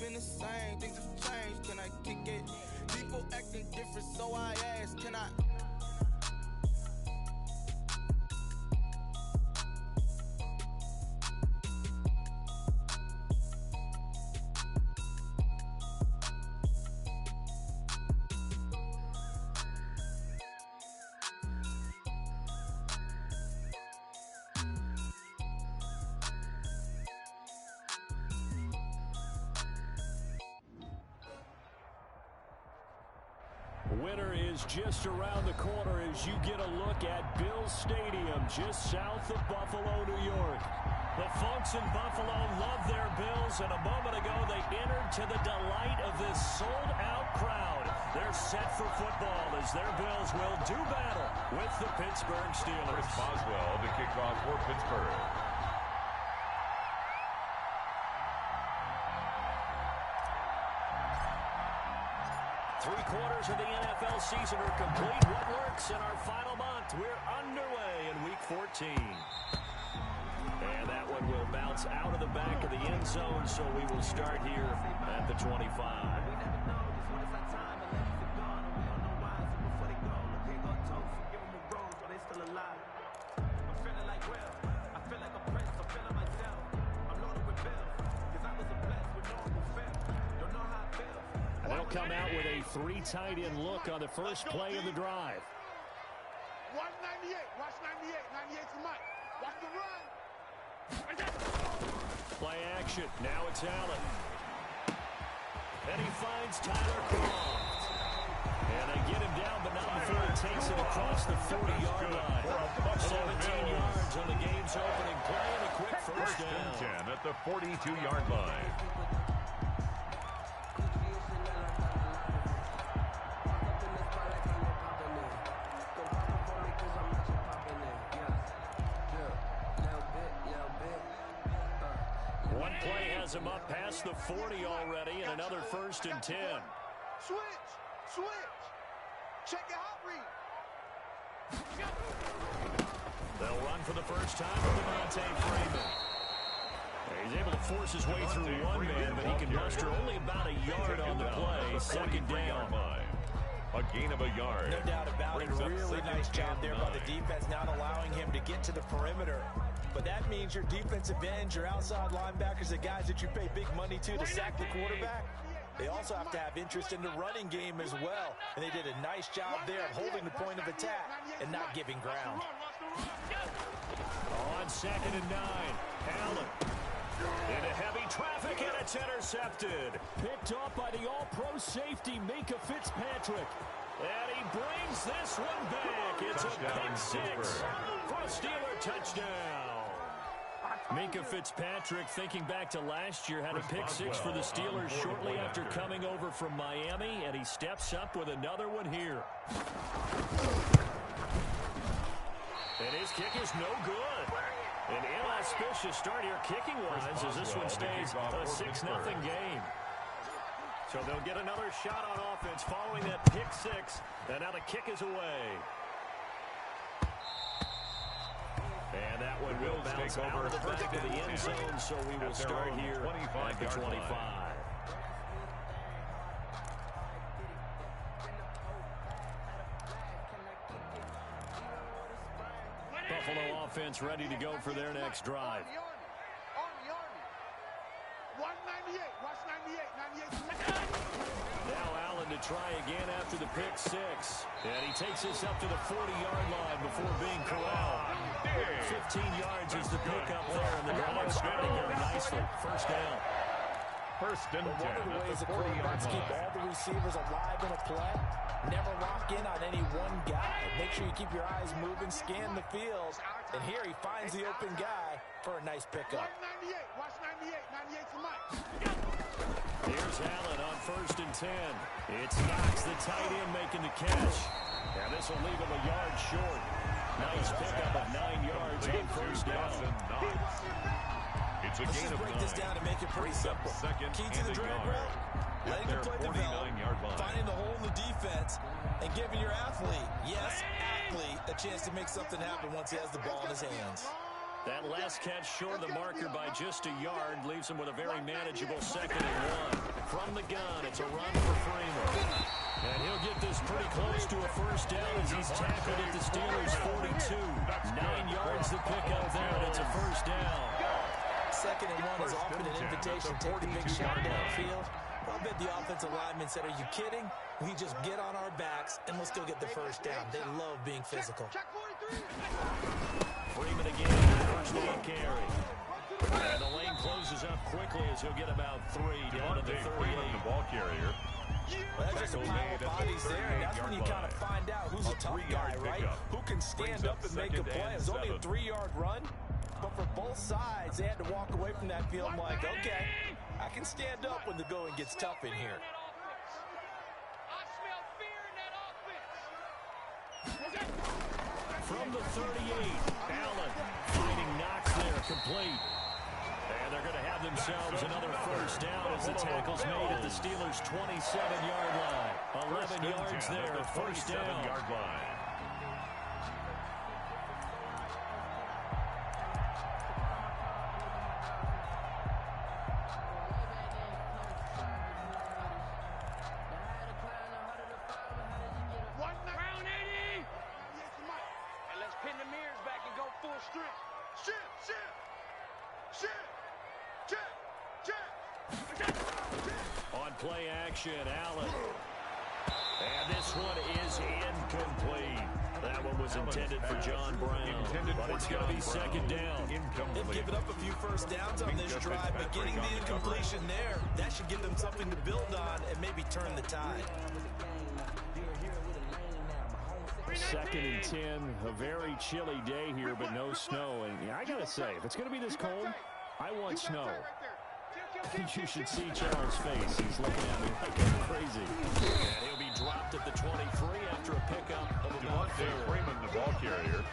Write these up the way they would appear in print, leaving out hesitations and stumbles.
been the same, things have changed, can I kick it? People acting different, so I ask, can I? Winter is just around the corner as you get a look at Bills Stadium just south of Buffalo, New York. The folks in Buffalo love their Bills, and a moment ago they entered to the delight of this sold-out crowd. They're set for football as their Bills will do battle with the Pittsburgh Steelers. Chris Boswell to kick off for Pittsburgh. Three-quarters of the NFL season are complete. What works in our final month? We're underway in Week 14. And that one will bounce out of the back of the end zone, so we will start here at the 25. They'll come out with a three tight end look on the first play of the drive. Watch 98. Watch 98. 98's the mic. Watch the run. Play action. Now it's Allen. And he finds Tyler Croft. And they get him down, but not before he takes it across the 40-yard line. 17 yards on the game's opening play and a quick first down. 10 at the 42-yard line. One play has him up past the 40 already, and another 1st and 10. Switch. Check your hot read. They'll run for the first time with Devontae Freeman. He's able to force his way through one man, but he can muster only about a yard on the play. Second down. A gain of a yard. No doubt about it. Really nice job there by the defense, not allowing him to get to the perimeter. But that means your defensive ends, your outside linebackers, the guys that you pay big money to sack the quarterback, they also have to have interest in the running game as well. And they did a nice job there of holding the point of attack and not giving ground. On 2nd and 9, Allen into heavy traffic, and it's intercepted. Picked off by the all-pro safety, Minka Fitzpatrick. And he brings this one back. It's a pick six for a Steeler touchdown. Minka Fitzpatrick, thinking back to last year, had a pick six for the Steelers shortly after coming over from Miami, and he steps up with another one here. And his kick is no good. An inauspicious start here kicking-wise as this one stays a 6-0 game. So they'll get another shot on offense following that pick six, and now the kick is away. And that one will bounce out of the back of the end zone, so we will start here at the 25. Buffalo offense ready to go for their next drive. Army. Watch 98. Watch 98. 98's Now Allen to try again after the pick six. And he takes this up to the 40-yard line before being corralled. 15 yards is the pickup there, and the drive starting very nicely. First down. 1st and 10. One of the ways the quarterbacks keep all the receivers alive in a play, never lock in on any one guy. Make sure you keep your eyes moving, scan the field, and here he finds the open guy for a nice pickup. Watch 98. 98's the mic. Here's Allen on 1st and 10. It's Knox, the tight end, making the catch. And this will leave him a yard short. Nice pickup of 9 yards on first down. It's a Let's gain just of break 9. this down and make it pretty simple. Key to the drag route, letting the play develop, finding the hole in the defense, and giving your athlete, yes, athlete, a chance to make something happen once he has the ball in his hands. That last catch short of the marker by just a yard leaves him with a very manageable 2nd and 1. From the gun, it's a run for Freeman. And he'll get this pretty close to a first down as he's tackled at the Steelers' 42. 9 yards to pick up there, and it's a first down. 2nd and 1 is often an invitation to take the big shot downfield. I bet the offensive lineman said, are you kidding? We just get on our backs and let's go get the first down. They love being physical. Freeman again, first down carry. And the lane closes up quickly as he'll get about 3 down to the 38. The ball carrier. Well, that's just a pile of bodies there, and that's when you kind of find out who's a tough guy, right? Who can stand up and make a play. It was only a 3-yard run, but for both sides, they had to walk away from that field like, okay, I can stand up when the going gets tough in here. From the 38, Allen fighting Knox there, complete. And they're going to have themselves another first down as the tackle's made at the Steelers' 27-yard line. 11 yards there, first down. line. On play action, Allen. And this one is incomplete. That one was intended for John Brown, but it's going to be 2nd down. They've given up a few first downs on this drive, but getting the incompletion there, that should give them something to build on and maybe turn the tide. 2nd and 10, a very chilly day here, but no snow. And I got to say, if it's going to be this cold, I want snow. You should see Charles' face. He's looking at me like I'm crazy. And he'll be dropped at the 23 after a pickup of about 4. Freeman, the ball carrier.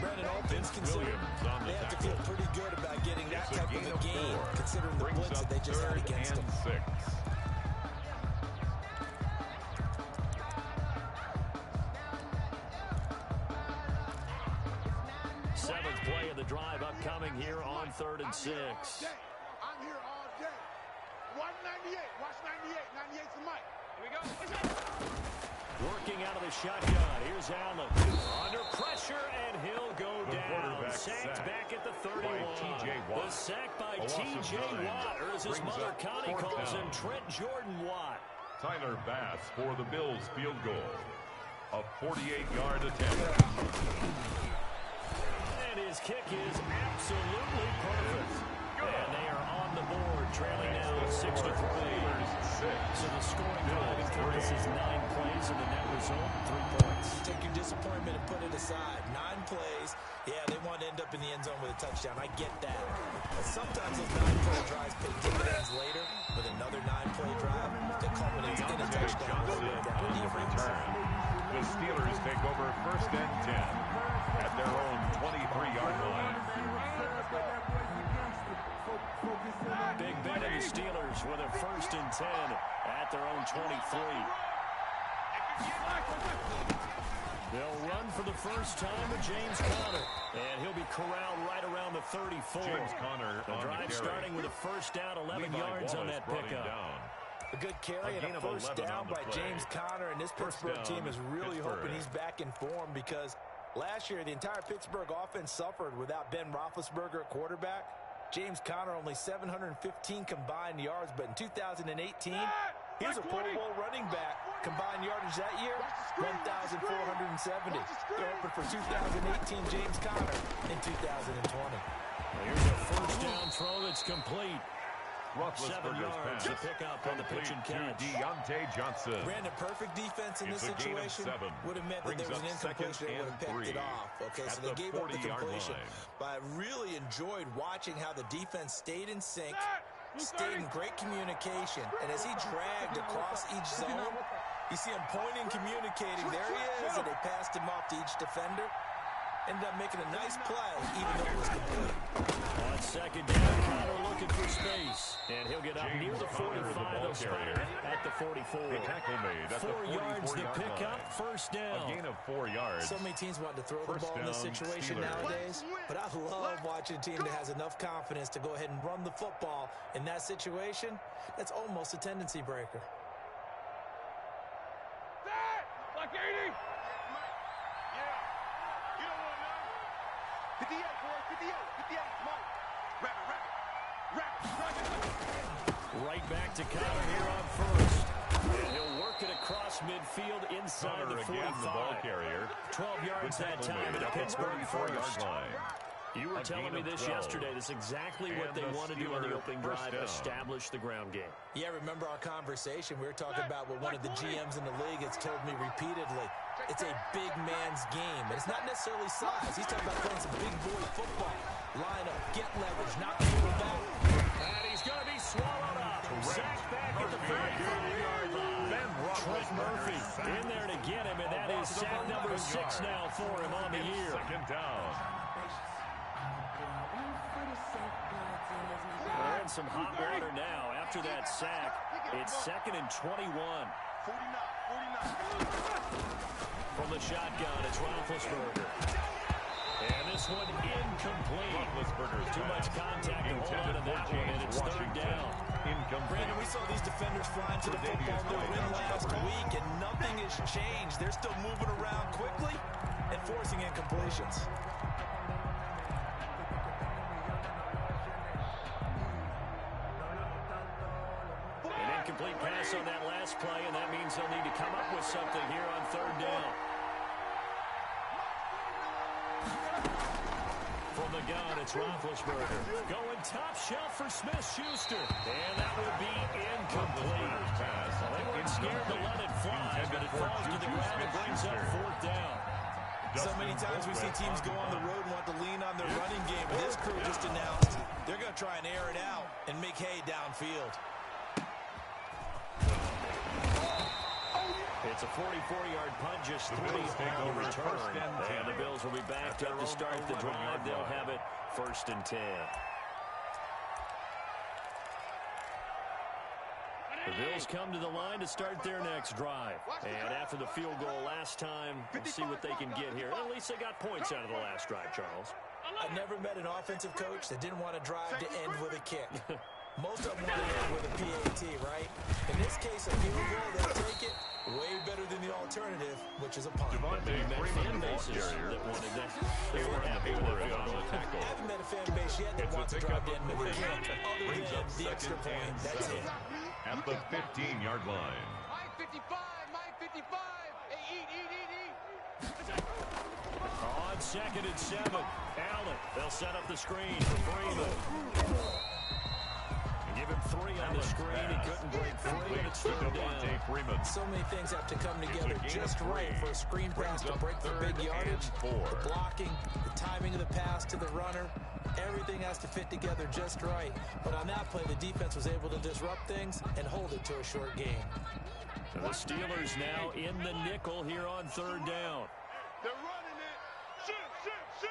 Brandon, all things considered, they have to feel pretty good about getting that type of a gain, considering the blitz that they just had against them. 6. Seventh play of the drive upcoming here on 3rd and 6. I'm here all day. 198. Watch 98. 98's the mic. Here we go. Working out of the shotgun. Here's Allen. Under pressure, and he'll go down. Sacked back at the 31. The sack by T.J. Watt, or as his mother Connie calls him, Trent Jordan Watt. Tyler Bass for the Bills field goal. A 48-yard attempt. And his kick is absolutely perfect. And they are on the board, trailing now 6-3. So the scoring drive encompasses 9 plays, and the net result, 3 points. Take your disappointment and put it aside. 9 plays. Yeah, they want to end up in the end zone with a touchdown. I get that. But sometimes those 9-play drives pay dividends later with another 9-play drive that culminates in a touchdown. The Steelers take over 1st and 10 at their own 23-yard line. Big Ben and the Steelers with a 1st and 10 at their own 23. They'll run for the first time with James Conner, and he'll be corralled right around the 34. James Conner the drive starting with a first down, 11 yards on that pickup. A good carry and a first down by James Conner, and this Pittsburgh team is really hoping he's back in form because last year the entire Pittsburgh offense suffered without Ben Roethlisberger at quarterback. James Conner only 715 combined yards, but in 2018, he was a Pro Bowl running back. Combined yardage that year, 1,470. They're hoping for 2018 James Conner in 2020. Here's a first down throw that's complete. 7 yards to pick up on the pitch and catch. Deontay Johnson. Brandon, perfect defense in this situation would have meant that there was an incompletion that would have picked it off. Okay, so they gave up the completion. But I really enjoyed watching how the defense stayed in sync, stayed in great communication, and as he dragged across each zone, you see him pointing, communicating. There he is, and they passed him off to each defender. ended up making a nice play, even though it was complete. On second down, Connor looking for space. And he'll get up near the 45, they'll spot it at the 44. The tackle made at 4 the yards to 44-yard pick line. up, first down. A gain of 4 yards. So many teams want to throw the First ball in this down, situation Steelers. nowadays, but I love watching a team that has enough confidence to go ahead and run the football. In that situation, that's almost a tendency breaker. Like 80. Yeah. You don't want none. 58, boys. 58. 58. Mike. Rapid. Right back to Connor here on first. And he'll work it across midfield inside Connor the 45. again, the ball carrier. 12 yards that time at the Pittsburgh first. line. You were A telling gain me of this 12. yesterday. This is exactly what And they the want to do on the Steelers' opening first drive, down. establish the ground game. Yeah, remember our conversation? We were talking about what one of the GMs in the league has told me repeatedly. It's a big man's game, and it's not necessarily size. He's talking about playing some big boy football. Line up, get leverage, knock people back. And he's going to be swallowed up. Sacked back at the 35-yard line. Trent Murphy in there to get him, and that is sack number 6 now for him on the year. Second down. We're in some hot water now. After that sack, it's 2nd and 21. 49. From the shotgun, it's Roethlisberger. And this one incomplete. Roethlisberger's Too much contact to hold on to that one, and it's 3rd down. Brandon, we saw these defenders flying to the football in their win last week, and nothing has changed. They're still moving around quickly and forcing incompletions. An incomplete pass on that last play, and that means they'll need to come up with something here on 3rd down. From the gun, it's Roethlisberger. Going top shelf for Smith-Schuster. And that will be incomplete. They weren't scared to let it fly, but it falls to the ground and brings up 4th down. So many times we see teams go on the road and want to lean on their running game. But this crew just announced they're going to try and air it out and make hay downfield. It's a 44-yard punt, just 3 on the return. And the Bills will be backed up to start the drive. They'll have it 1st and 10. The Bills come to the line to start their next drive. And after the field goal last time, we'll see what they can get here. At least they got points out of the last drive, Charles. I never met an offensive coach that didn't want to drive to end with a kick. Most of them want to end with a PAT, right? In this case, a field goal, they'll take it. Way better than the alternative, which is a punt. Fan bases that wanted that. They were happy with it. I haven't met a fan base yet that wants to drive to end with a kick. Other than the extra point, that's it. At the 15-yard line. Mike 55. Mike 55. Hey, eat. On 2nd and 7, Allen. They'll set up the screen for Freeman. Give him 3 on the screen. He couldn't break free, and it's 3rd down. So many things have to come together just right for a screen pass to break for big yardage. The blocking, the timing of the pass to the runner, everything has to fit together just right. But on that play, the defense was able to disrupt things and hold it to a short game. The Steelers now in the nickel here on 3rd down. They're running it. Shoot.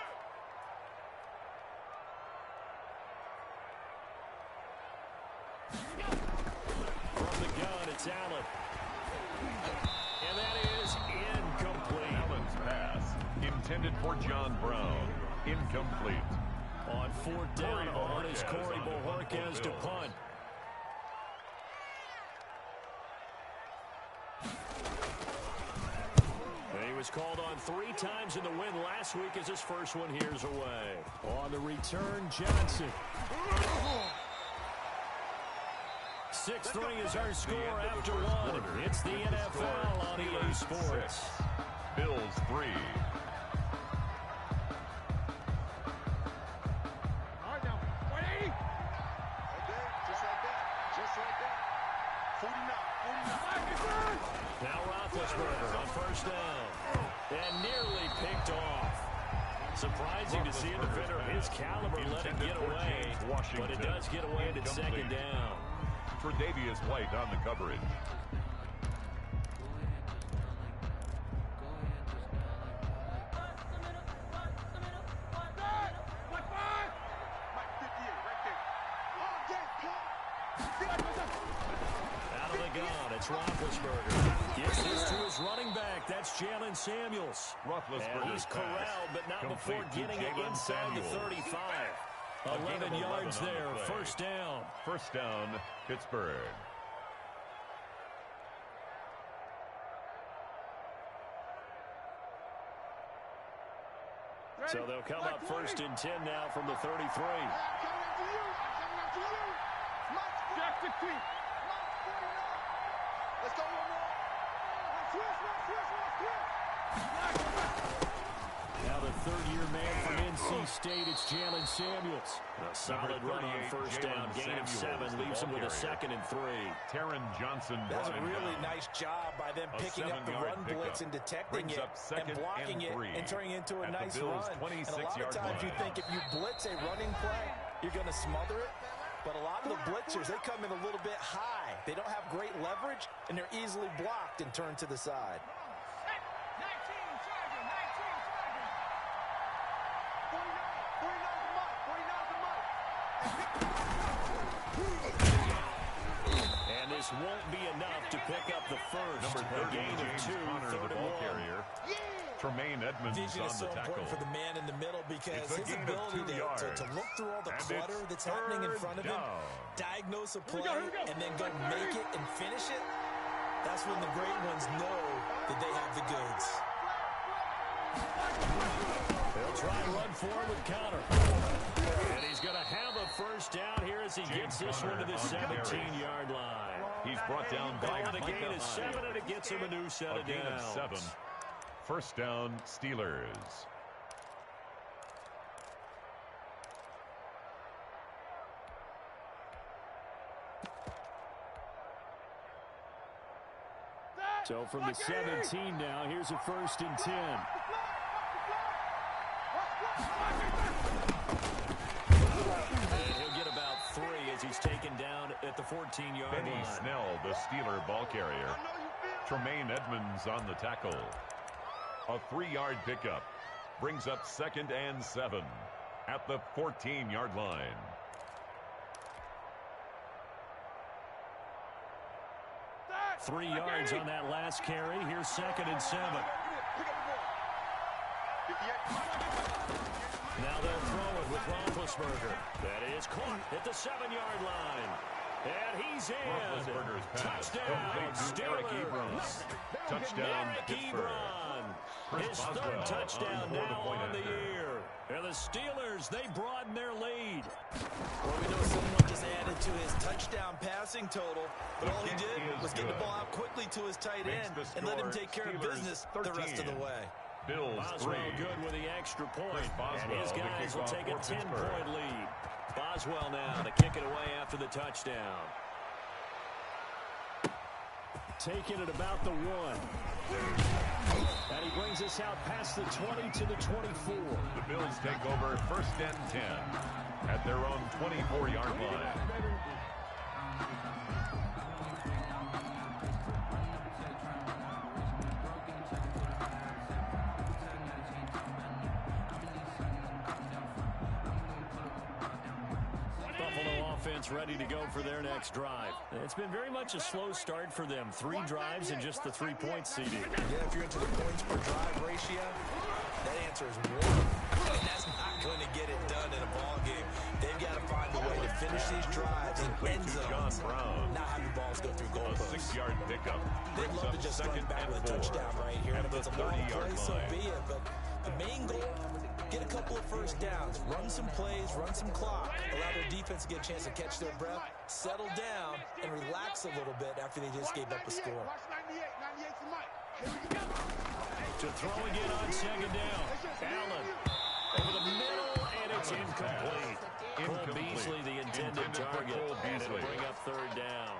From the gun, it's Allen. And that is incomplete. Allen's pass, intended for John Brown, incomplete. On 4th down, on is Corey Bojorquez to punt. And he was called on 3 times in the win last week as his first one here's away. On the return, Johnson. 6-3 is our score after 1. It's the NFL on EA Sports. Bills 3. All right, now. 180. Okay, just like that. 49. Now Roethlisberger on 1st down. And nearly picked off. Surprising to see a defender of his caliber let it get away. But it does get away at 2nd down. Tre'Davious White on the coverage. Out of the gun, it's Roethlisberger. Gives this to his running back. That's Jalen Samuels. And he's corralled, but not before getting it inside the 35. 11 yards there, first down. First down, Pittsburgh. So they'll come up first and 10 now from the 33. I'm coming after you. Jack 16. Let's go one more. Now the third-year man from NC State, it's Jalen Samuels. A solid run on first down, gain of 7, leaves him with a 2nd and 3. Taron Johnson. That's a really nice job by them picking up the run blitz and detecting it and blocking it and turning it into a nice run. And a lot of times you think if you blitz a running play, you're going to smother it. But a lot of the blitzers, they come in a little bit high. They don't have great leverage, and they're easily blocked and turned to the side. And this won't be enough to pick up the first. Number 30, gain of James 2, Conner, the ball carrier. Tremaine Edmonds Vision on is the so tackle. important for the man in the middle because It's a his gain of ability 2 yards. to look through all the And clutter it's that's happening in third front of him, down. diagnose a play, and then go make it and finish it. That's when the great ones know that they have the goods. They'll try and run forward with Conner. And he's going to have a first down here as he gets this one to the 17-yard line. He's brought down by The gain is 7, and it gets him a new set of gain of downs. 7. First down, Steelers. So from the 17 now, here's a first and 10. And he'll get about 3 as he's taken down at the 14-yard line. Benny Snell, the Steeler ball carrier. Tremaine Edmonds on the tackle. A 3-yard pickup. Brings up 2nd and 7 at the 14-yard line. Three yards on that last carry. Here's 2nd and 7. Now they'll throw it with Roethlisberger. That is caught at the 7-yard line. And he's in. Roethlisberger's pass. Touchdown, Steelers. Touchdown, Eric Pittsburgh. Ebron. His third touchdown now on the year. And the Steelers, they broaden their lead. Well, we know someone just added to his touchdown passing total, but all he did was get the ball out quickly to his tight end and let him take care of business the rest of the way. Bills Boswell 3. good with the extra point. And his Boswell, guys the will kickoff take a for 10-point lead. Boswell now to kick it away after the touchdown. Taking it about the 1. And he brings us out past the 20 to the 24. The Bills take over 1st and 10 at their own 24-yard line. Offense ready to go for their next drive. It's been very much a slow start for them. 3 drives and just the 3-point seeding. Yeah, if you're into the points per drive ratio, that answer is 1. And that's not going to get it done in a ball game. They've got to find a way to finish these drives in end zones, not have the balls go through goalposts. A 6-yard pickup. They'd love to just run back with a touchdown right here. And if it's a long play, so be it. But the main goal, get a couple of first downs, run some plays, run some clock, allow their defense to get a chance to catch their breath, settle down, and relax a little bit after they just gave up a score. To throw again on 2nd down. Allen over the middle, and it's incomplete. Cole Beasley, the intended target, and it'll bring up 3rd down.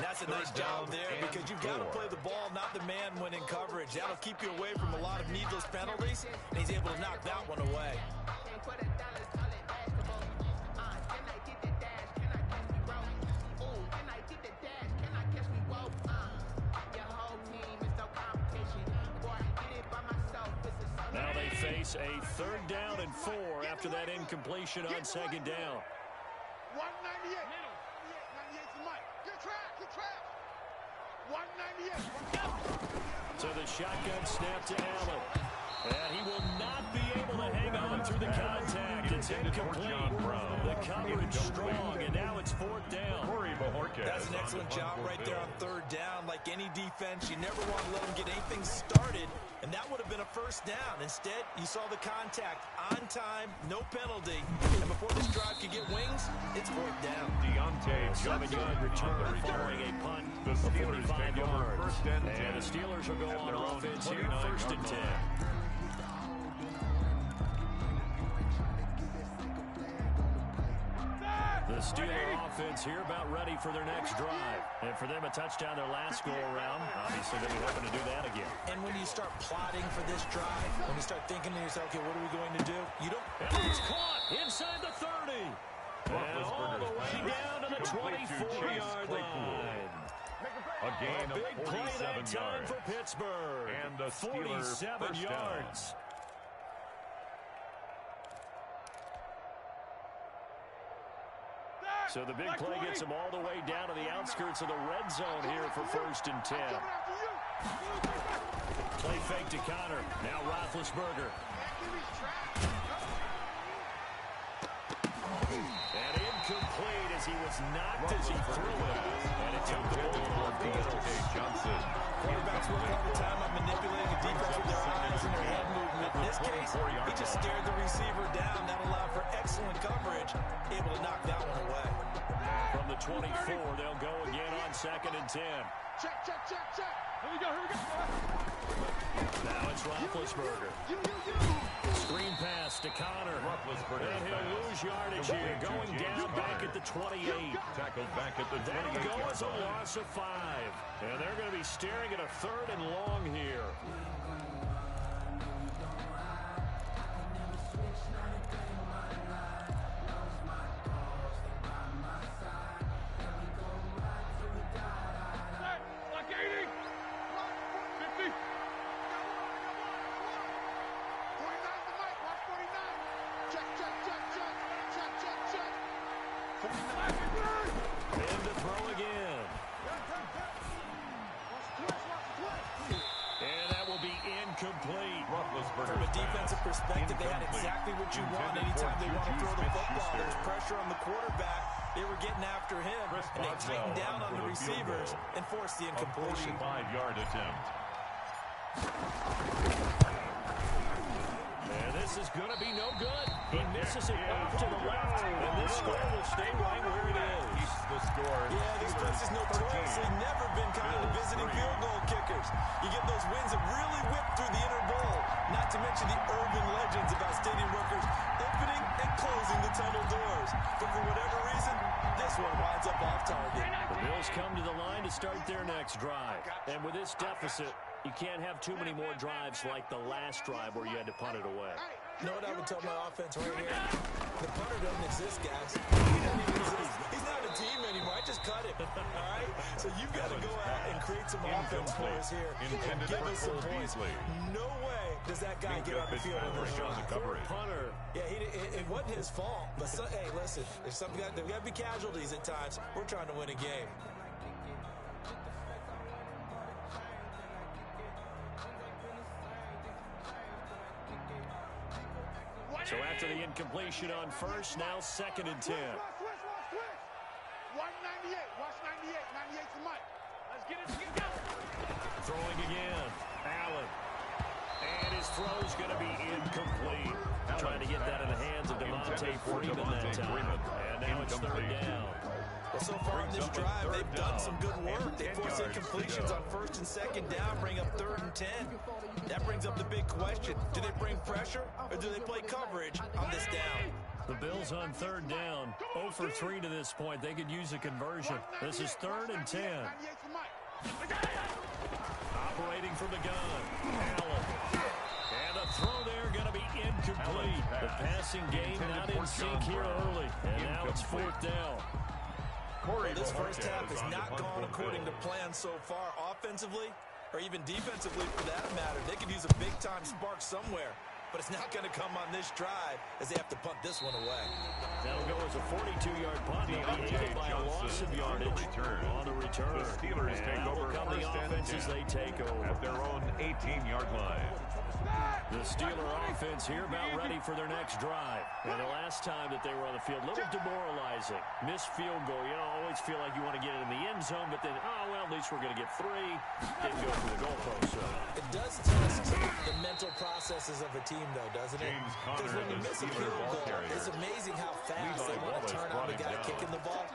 That's a nice job there because you've got to play the ball, not the man when in coverage. That'll keep you away from a lot of needless penalties, and he's able to knock that one away. Now they face a 3rd down and 4 after that incompletion on 2nd down. 198. 98 to Mike. So the shotgun snap to Allen. And he will not be able to hang on through the contact. It's incomplete. The coverage strong, and now it's fourth down. That's an excellent job right there on third down. Like any defense, you never want to let them get anything started, and that would have been a first down. Instead, you saw the contact on time, no penalty, and before this drive could get wings, it's fourth down. Deontay 7-yard return following a punt The of Steelers 45 take over yards. first and 10. And the Steelers will go At on their own offense here, 29 first and yard 10. The Steeler offense here about ready for their next drive. And for them, a touchdown their last go-around. Obviously, they'll be hoping to do that again. And when you start plotting for this drive, when you start thinking to yourself, okay, what are we going to do? You don't... And it's caught inside the 30. And all the way down to the 24-yard line. A gain A big of play that 47 time yards. for Pittsburgh. And the Steelers 47 first yards. down. So the big play gets them all the way down to the outskirts of the red zone here for first and 10. Play fake to Connor. Now Roethlisberger. And incomplete as he was knocked as he threw it. And it took the ball off the Johnson. Quarterbacks work all the time on manipulating the defense with their eyes and their head movement. In this case, he just stared the receiver down. That allowed for excellent coverage, able to knock that one away. From the 24, they'll go again on second and 10. Check. Here we go. Now it's Roethlisberger. Screen pass to Connor. And he'll lose yardage here, going down back at the 28. Tackled back at the 28. That'll go as a loss of 5. And they're going to be staring at a third and long here. And to throw again. And that will be incomplete. From a defensive perspective, they had exactly what you want anytime they want to throw the football. There's pressure on the quarterback. They were getting after him, and they tightened down on the receivers and forced the incompletion. 45-yard attempt. And this is going to be no good. He misses it off to the left, and this score will stay right where it is. Keeps the score. Yeah, this place has notoriously never been kind to visiting field goal kickers. You get those wins that really whip through the inner bowl, not to mention the urban legends about stadium workers opening and closing the tunnel doors. But for whatever reason, this one winds up off target. The Bills come to the line to start their next drive. And with this deficit, you can't have too many more drives like the last drive where you had to punt it away. You know what I would tell my offense right here? The punter doesn't exist, guys. He doesn't even exist. He's not a team anymore. I just cut him. All right? So you've got to go out and create some offense for us here and give us some points. No way does that guy get on the field on this drive. Punter. Yeah, it wasn't his fault. But, hey, listen, there's got to be casualties at times. We're trying to win a game. So after the incompletion on first, now second and 10. 198. Watch 98. 98 to Mike. Let's get it. Throwing again. Allen. And his throw's going to be incomplete. Trying to get that in the hands of Devontae Freeman that time. And now it's third down. Well, so far on this drive, they've done some good work. They force incompletions on first and second down, bring up third and 10. That brings up the big question. Do they bring pressure or do they play coverage on this down? The Bills on third down. 0 for 3 to this point. They could use a conversion. This is third and 10. Operating from the gun. Allen. And a throw there going to be incomplete. The passing game not in sync here early. And now it's fourth down. Well, this first half has not gone according to plan so far offensively or even defensively for that matter. They could use a big-time spark somewhere. but it's not going to come on this drive as they have to punt this one away. That'll go as a 42-yard punt. They'll be hit by a loss of yardage on the return. The Steelers take over the offense as they take over at their own 18-yard line. The Steeler offense here about ready for their next drive. And the last time that they were on the field, a little demoralizing. Missed field goal. You know, always feel like you want to get it in the end zone, but then, oh, well, at least we're going to get 3. Didn't go through the goalpost. So. It does test the mental processes of a team, though, doesn't it? Because when you miss a field goal, it's amazing how fast they want to turn on the guy kicking the ball.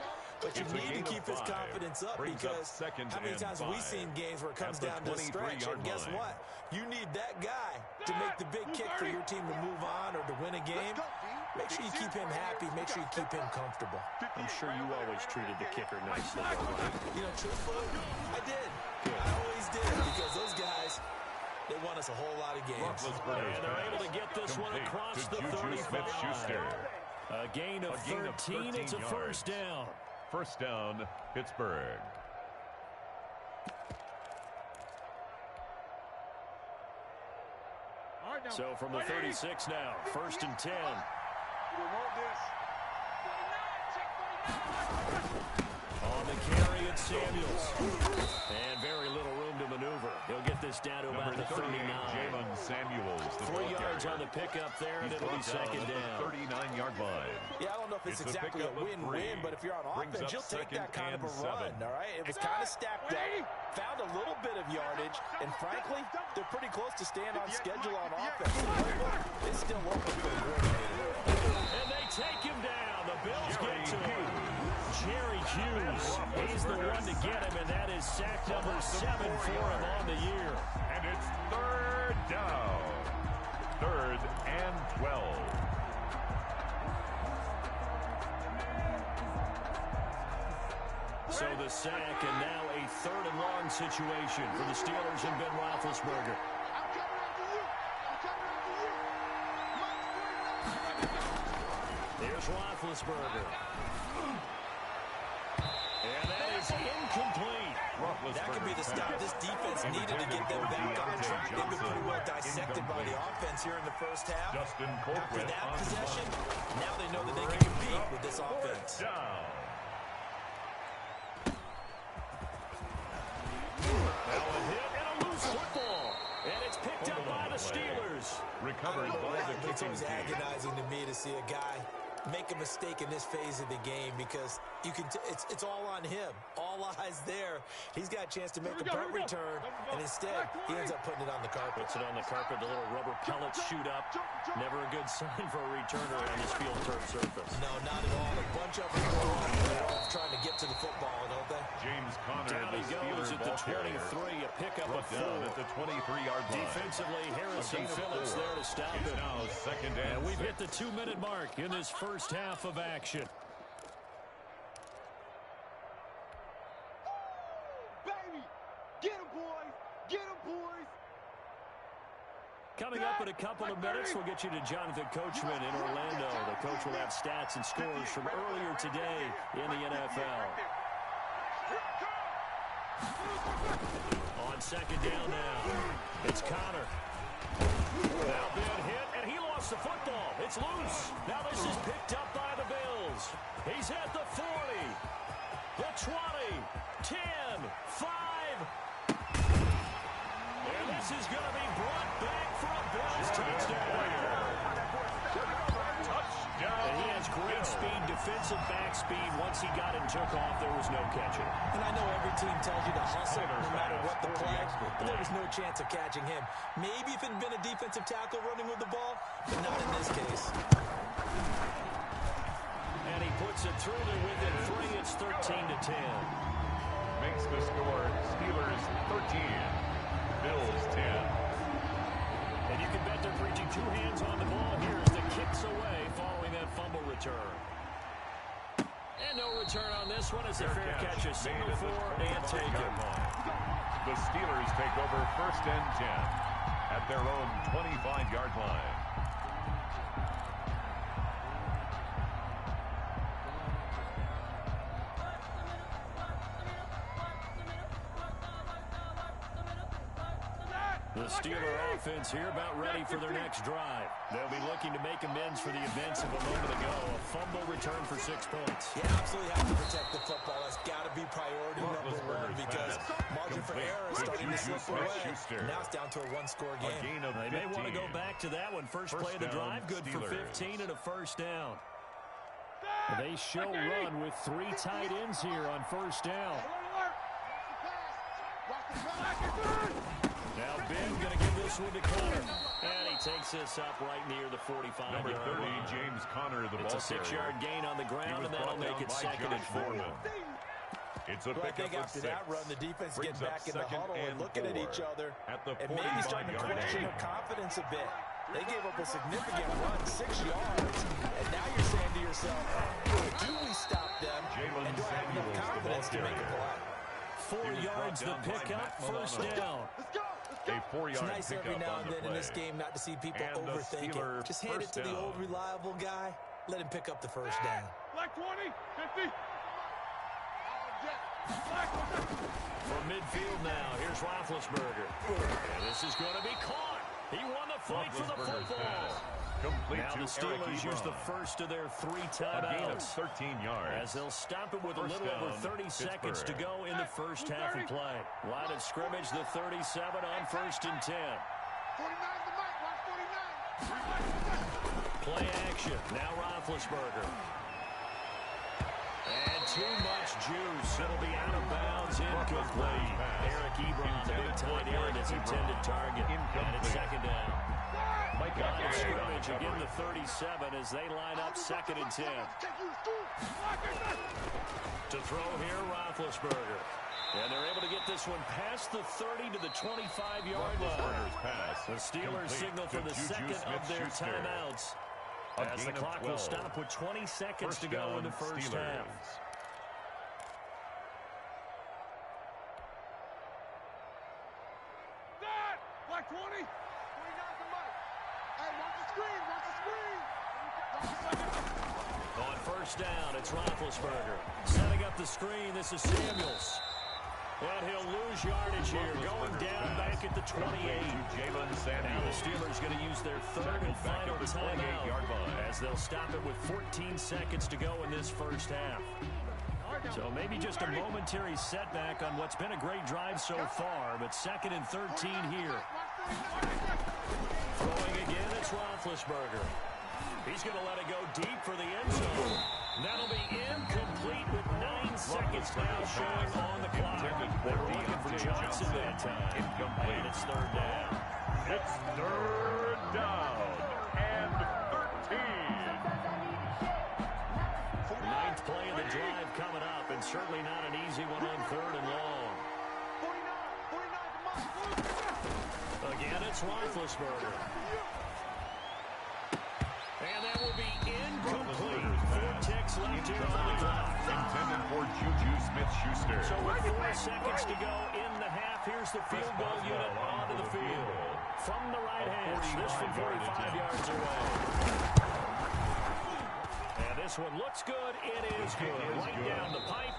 But you need to keep his confidence up because how many times have we seen games where it comes down to a stretch, and guess what? You need that guy to make the big kick for your team to move on or to win a game. Make sure you keep him happy. Make sure you keep him comfortable. I'm sure you always treated the kicker nicely, right? You know, truthfully, I did. I always did because those guys, they won us a whole lot of games. And they're able to get this one across the 35. A gain of 13. It's a first down. First down, Pittsburgh. So from the 36 now, 1st and 10. On the carry, it's Samuels. And very little room to maneuver. He'll get this down to about the 39. Jalen Samuels. 3 yards on the pickup there, and it'll be second down. 39-yard line. Yeah, I don't know if it's exactly a win-win, but if you're on offense, you'll take that kind of a run, all right? It was kind of stacked up, found a little bit of yardage, and frankly, they're pretty close to staying on schedule on offense. It's still open for the coordinator. And they take him down. The Bills get to him. Jerry Hughes, he's the one to get him, and that is sack number 7 for him on the year. And it's 3rd down. 3rd and 12. So the sack, and now a 3rd and long situation for the Steelers and Ben Roethlisberger. There's Roethlisberger. And that is incomplete. That could be the stop this defense needed to get them back on track. They've been pretty well dissected by the offense here in the first half. After that possession, now they know that they can compete with this offense. Now a hit and a loose football. And it's picked up by the Steelers. Recovered by the kicking It's always team. agonizing to me to see a guy make a mistake in this phase of the game because you can it's all on him. All eyes there. He's got a chance to make a punt return, and instead he ends up putting it on the carpet. Puts it on the carpet. The little rubber pellets shoot up. Never a good sign for a returner on this field turf surface. No, not at all. A bunch of them go off trying to get to the football, don't they? James Conner, Down the he goes Steeler at the ball carrier, 23. A pickup of 4. down at the 23-yard line. Defensively, Harrison Phillips there to stop It's it. now 2nd and And we've 6. hit the 2-minute mark in this first half of action. Baby, get him, boys. Get him, boys. Coming up in a couple of minutes, we'll get you to Jonathan Coachman in Orlando. The coach will have stats and scores from earlier today in the NFL. On 2nd down now, it's Conner. Now been hit, and he lost the football. It's loose. Now this is picked up by the Bills. He's at the 40, the 20, 10, 5. And this is going to be brought back for a Bills touchdown. And he has great speed, defensive back speed. Once he got and took off, there was no catching. And I know every team tells you to hustle no matter what the play, but there was no chance of catching him. Maybe if it had been a defensive tackle running with the ball, but not in this case. And he puts it through there within 3. It's 13-10. Makes the score Steelers 13, Bills 10. And you can bet they're preaching 2 hands on the ball here as the kicks away following that fumble return. And no return on this one as a fair catch. A signal for and taken. The Steelers take over 1st and 10 at their own 25-yard line. The Steeler offense here about ready for their next drive. They'll be looking to make amends for the events of a moment ago. A fumble return for 6 points. Yeah, absolutely have to protect the football. That's got to be priority number one because margin for error is starting to slip away. Now it's down to a one-score game. They may want to go back to that one. First play of the drive, good for 15 and a first down. They show run with 3 tight ends here on first down. Now Ben going to give this one to Connor. And he takes this up right near the 45-yard line. Number 30, James Conner, the ball carrier. It's a 6-yard gain on the ground, and that'll make it second and 4. It's a I think after that run, the defense gets back in the huddle and looking at each other and maybe starting to question their confidence a bit. They gave up a significant run, 6 yards, and now you're saying to yourself, do we stop them, and do I have enough confidence to make a play? 4 yards the pickup, first down. A 4-yard It's nice every now and then in this game not to see people overthink it. Just hand it to the old reliable guy. Let him pick up the first down. Black 20, 50. From midfield now, here's Roethlisberger. And this is going to be caught. He won the fight for the football. Now the Steelers use the first of their 3 timeouts. 13 yards. As they'll stop it with a little over 30 seconds to go in the first half of play. Line of scrimmage, the 37 on first and 10. 49's the mic, watch 49. Play action. Now Roethlisberger. And too much juice. It'll be out of bounds, incomplete. Eric Ebron, the big tight end, is intended target. And it's second down. Line of scrimmage again, the 37 as they line up second and 10. To throw here, Roethlisberger. And they're able to get this one past the 30 to the 25-yard line. The Steelers signal for the second of their timeouts. As the clock will stop with 20 seconds to go in the first half. Black 20. 49's the mic. Hey, watch the screen, watch the screen. On first down, it's Roethlisberger. Setting up the screen, this is Samuels. And he'll lose yardage here, going down back at the 28. Now the Steelers going to use their third and final timeout as they'll stop it with 14 seconds to go in this first half. So maybe just a momentary setback on what's been a great drive so far, but second and 13 here. Throwing again, it's Roethlisberger. He's going to let it go deep for the end zone. That'll be incomplete with 9 seconds now showing on the clock. They're looking for Johnson that time. And it's third down. It's third down and 13. 9th play of the drive coming up, and certainly not an easy one on third and long. Again, it's Roethlisberger. And that will be incomplete. 4 ticks left here on the clock. Intended for Juju Smith-Schuster. So with 4 seconds to go in the half, here's the field goal unit onto the field. From the right hash, this from 45 yards away. And this one looks good. It is good. Right down the pipe.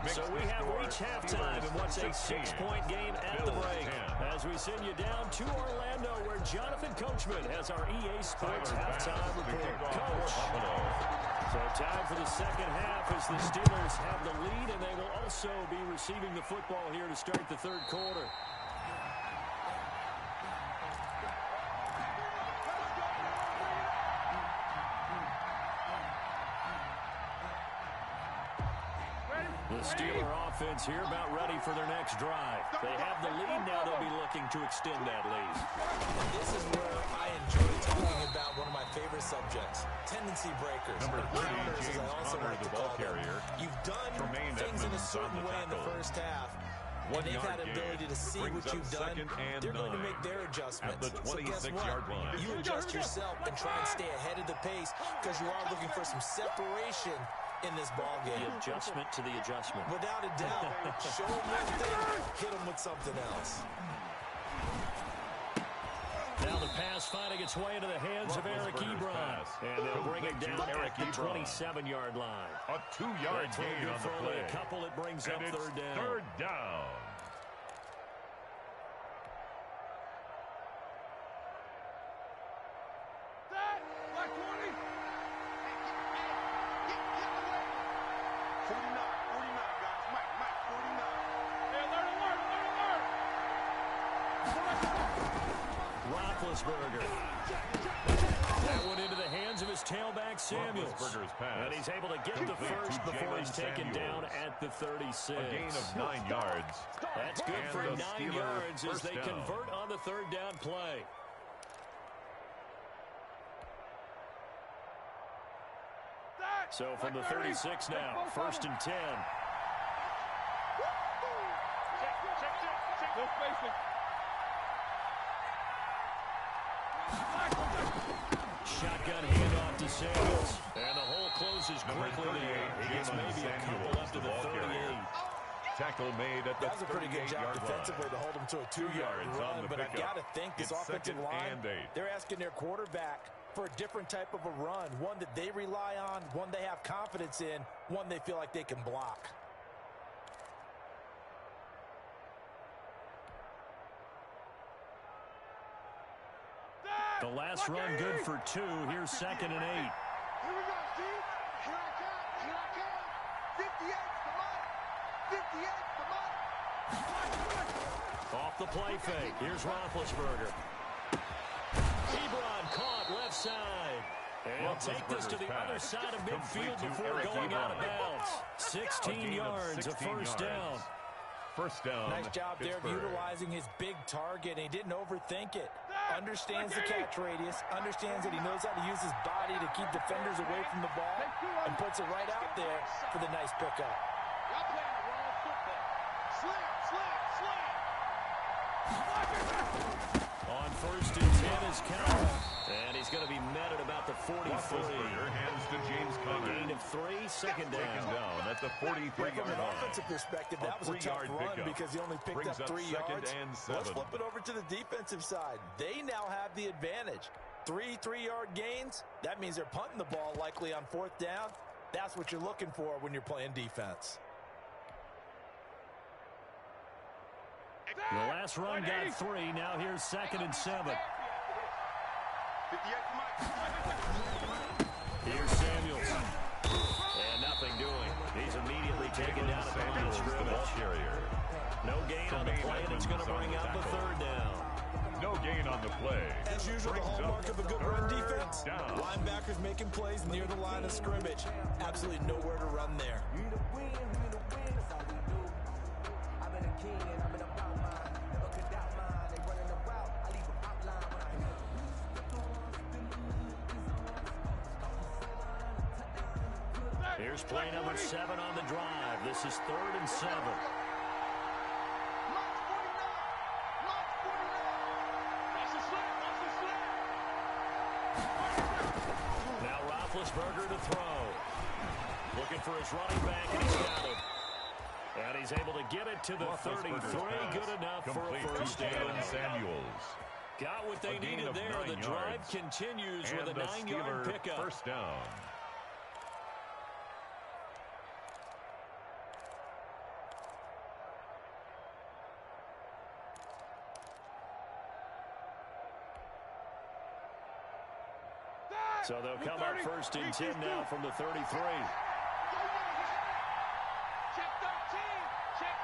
So we have reached halftime in what's a 6-point game at the break. As we send you down to Orlando, where Jonathan Coachman has our EA Sports halftime report. Coach. So time for the second half as the Steelers have the lead, and they will also be receiving the football here to start the third quarter. The Steeler offense here about ready for their next drive. They have the lead now. They'll be looking to extend that lead. And this is where I enjoy talking about one of my favorite subjects, tendency breakers. Number 30, counters, as I James also Conner, like to the ball call them. carrier. You've done Tremaine things in a Edmonds certain on the way in the tackle. first half. And they've had One-yard ability gain. to see Brings what up you've done. second and They're going to 9 make their adjustments. at the So guess 26-yard what? line. You adjust yourself and try and stay ahead of the pace because you are looking for some separation in this ball game. The adjustment to the adjustment. Without a doubt. Show them one thing, hit them with something else. Now the pass finding its way into the hands of Eric Ebron. And they'll bring it down at the 27-yard line. A 2-yard gain on the play. A couple, it brings up And it's third down. third down. Roethlisberger. That went into the hands of his tailback, Samuels. And he's able to get the first before he's taken down at the 36. A gain of 9 yards. That's good for 9 yards as they convert on the third down play. So from the 36 now, 1st and 10. Shotgun handoff to Samuels. And the hole closes quickly there. He gets maybe a couple up to the 38. Tackle made at the 38-yard line. That was a pretty good job defensively to hold him to a 2-yard run, but I've got to think this offensive line, they're asking their quarterback for a different type of a run, one that they rely on, one they have confidence in, one they feel like they can block. The last run good for 2. Here's 2nd and 8. Here we go, Steve. Here I come. Here I come. 58's the money. 58's the money. Off the play fake. Here's Roethlisberger. Ebron caught left side. And he'll take this to the other side of midfield before going out of bounds. 16 yards, a first down. First down. Nice job there of utilizing his big target. He didn't overthink it. Understands the catch radius. Understands that he knows how to use his body to keep defenders away from the ball. And puts it right out there for the nice pickup. Y'all playing the wrong football. Slam. On 1st and 10 is Cowell. And he's going to be met at about the 43. Hands to James Conner. Gain of 3, 2nd down. Taken down at the 43-yard From an line. offensive perspective, that was a tough run because he only picked up 3 yards. Let's flip it over to the defensive side. They now have the advantage. 3 3-yard gains. That means they're punting the ball likely on 4th down. That's what you're looking for when you're playing defense. The last run got 3. Now here's 2nd and 7. Here's Samuels. And nothing doing. He's immediately taken down at the line of scrimmage. No gain on the play, and it's going to bring out the 3rd down. No gain on the play. As usual, the hallmark of a good run defense. Linebackers making plays near the line of scrimmage. Absolutely nowhere to run there. Here's play number 7 on the drive. This is 3rd and 7. Now Roethlisberger to throw. Looking for his running back, and he's got it. And he's able to get it to the 33. Good enough for a first down. Samuels. Got what they needed there. The drive continues with a 9-yard pickup. First down. So they'll come up 1st and 10 now from the 33. Check 13. Check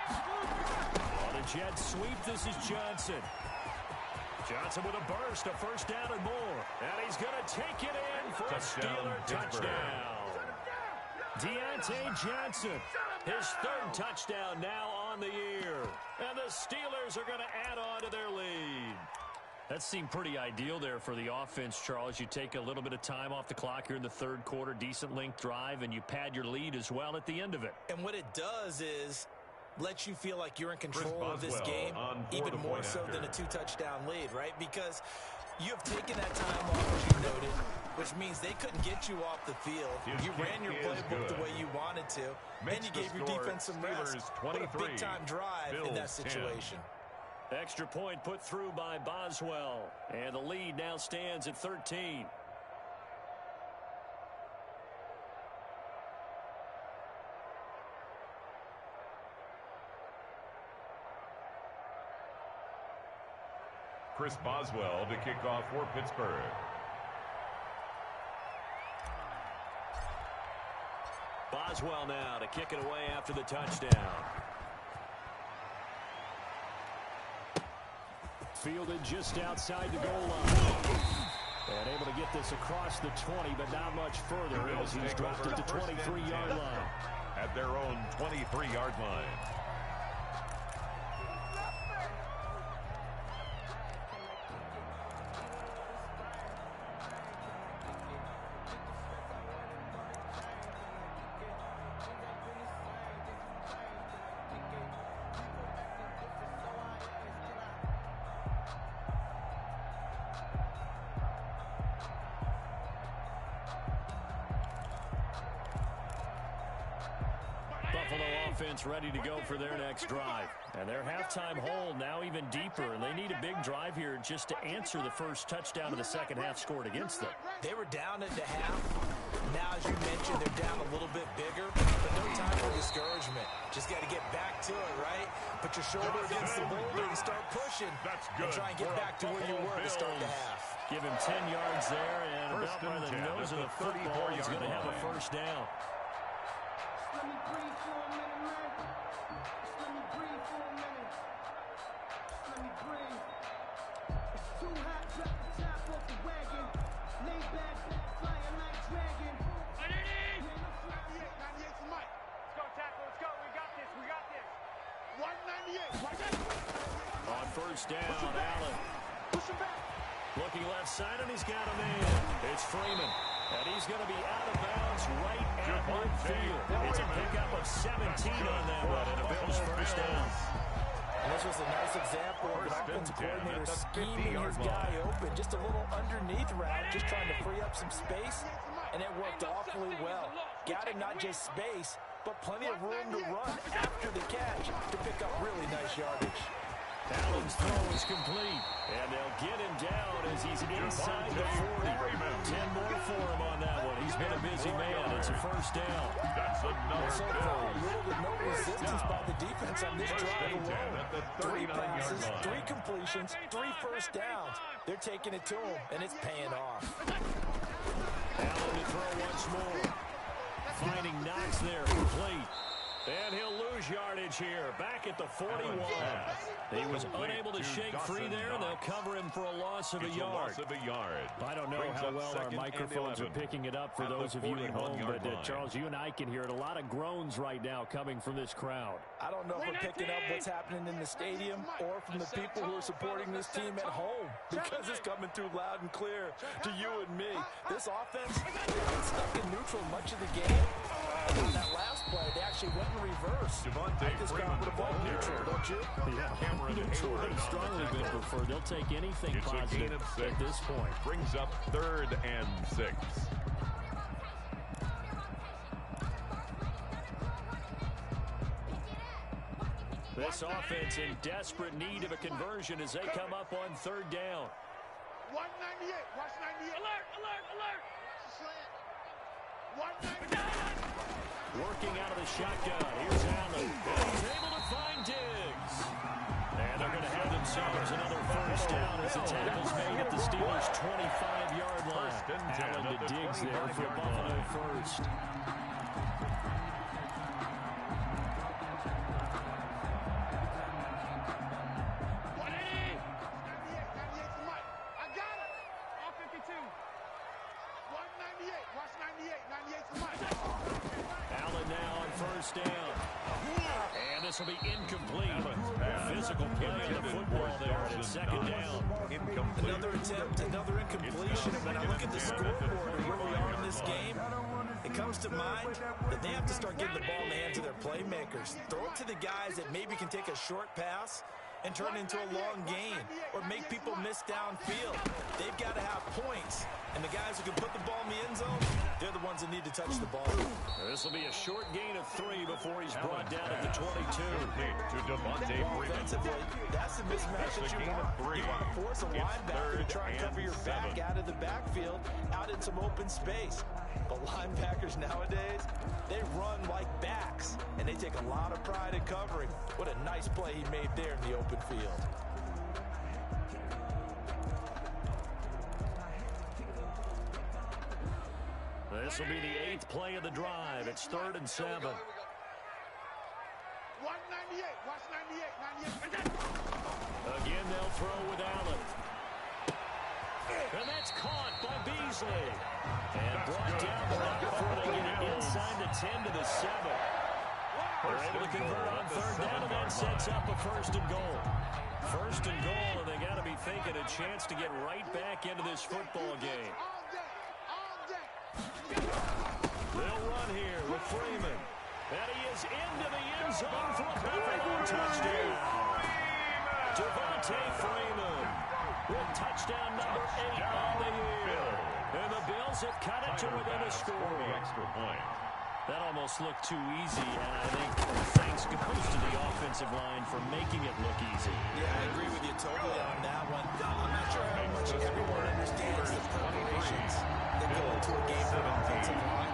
13. On a jet sweep, this is Johnson. Johnson with a burst, a first down and more. And he's going to take it in for a Steeler touchdown. Deontay Johnson, his 3rd touchdown now on the year. And the Steelers are going to add on to their lead. That seemed pretty ideal there for the offense, Charles. You take a little bit of time off the clock here in the 3rd quarter, decent length drive, and you pad your lead as well at the end of it. And what it does is let you feel like you're in control of this game, even more so than a 2-touchdown lead, right? Because you have taken that time off, as you noted, which means they couldn't get you off the field. You ran your playbook the way you wanted to, and you gave your defense some rest. What a big-time drive in that situation. Extra point put through by Boswell. And the lead now stands at 13. Chris Boswell to kick off for Pittsburgh. Boswell now to kick it away after the touchdown. fielded just outside the goal line. And able to get this across the 20, but not much further as he's dropped it to 23-yard line. At their own 23-yard line. Offense ready to go for their next drive. And their halftime hole now even deeper, and they need a big drive here just to answer the first touchdown of the second half scored against them. They were down at the half. Now, as you mentioned, they're down a little bit bigger, but no time for discouragement. Just got to get back to it, right? Put your shoulder against the boulder and start pushing. That's good. And try and get back to where you were to start the half. Give him 10 yards there, and about by the nose of the football, he's going to have a first down. Let me breathe for a minute, man. Just let me breathe for a minute. Just let me breathe. It's too hot, drop the top off the wagon. Lay back, flying like dragon. 98 to Mike. Let's go, tackle, let's go. We got this, we got this. 198. On first down, Allen. Push him back. Looking left side, and he's got a man. It's Freeman. And he's going to be out of bounds right at midfield. It's a pickup of 17 on that one, and a Bills first down. And this was a nice example of an offensive coordinator scheming his guy open. Just a little underneath route, just trying to free up some space, and it worked awfully well. Got him not just space, but plenty of room to run after the catch to pick up really nice yardage. Allen's throw is complete, and they'll get him down as he's inside the 40. 10 more for him on that one. He's been a busy man. It's a first down. That's another So far, little to no resistance by the defense on this drive alone. 3 passes, 3 completions, 3 first downs. They're taking it to him, and it's paying off. Allen to throw once more. Finding Knox there, complete. And he'll lose yardage here, back at the 41. He was unable to shake free there. They'll cover him for a loss of a yard. I don't know how well our microphones are picking it up for those of you at home, but Charles, you and I can hear it. A lot of groans right now coming from this crowd. I don't know if we're picking up what's happening in the stadium or from the people who are supporting this team at home, because it's coming through loud and clear to you and me. This offense been stuck in neutral much of the game. And on that last play, they actually went in reverse. I just got with a ball neutral, don't you? Yeah, neutral would strongly been preferred. They'll take anything positive at this point. Brings up 3rd and 6. This offense in desperate need of a conversion as they come up on 3rd down. 198. Watch 98. Alert, alert, alert. Watch the slant. 198. Working out of the shotgun. Here's Allen. And he's able to find Diggs. And they're going to have themselves another first down as the tackle's made at the Steelers' 25-yard line. Allen to Diggs there for Buffalo first. Allen now on first down. And this will be incomplete. Physical play on the football there at 2nd down. Another attempt, another incompletion. When I look at the scoreboard and where we are in this game, it comes to mind that they have to start getting the ball in the hands of their playmakers. Throw it to the guys that maybe can take a short pass and turn it into a long gain or make people miss downfield. They've got to have points. And the guys who can put the ball in the end zone, they're the ones that need to touch the ball. This will be a short gain of 3 before he's brought down at the 22. Offensively, that's the mismatch that you want. You want to force a linebacker to try and cover your back out of the backfield, out in some open space. But linebackers nowadays, they run like backs, and they take a lot of pride in covering. What a nice play he made there in the open field. This will be the 8th play of the drive. It's 3rd and 7. 198. Watch 98. Again, they'll throw with Allen. And that's caught by Beasley. And brought down the line before they get it inside the 10 to the 7. They're able to convert on third down, and that sets up a first and goal. First and goal, and they got to be thinking a chance to get right back into this football game. They'll run here with Freeman. And he is into the end zone for a Buffalo touchdown. Devontae Freeman with touchdown number 8 on the year. And the Bills have cut it to within a score. Extra point. That almost looked too easy, and I think thanks goes to the offensive line for making it look easy. Yeah, I agree with you totally on that one. I'm not sure how much everyone understands the preparations that go into a game for an offensive line,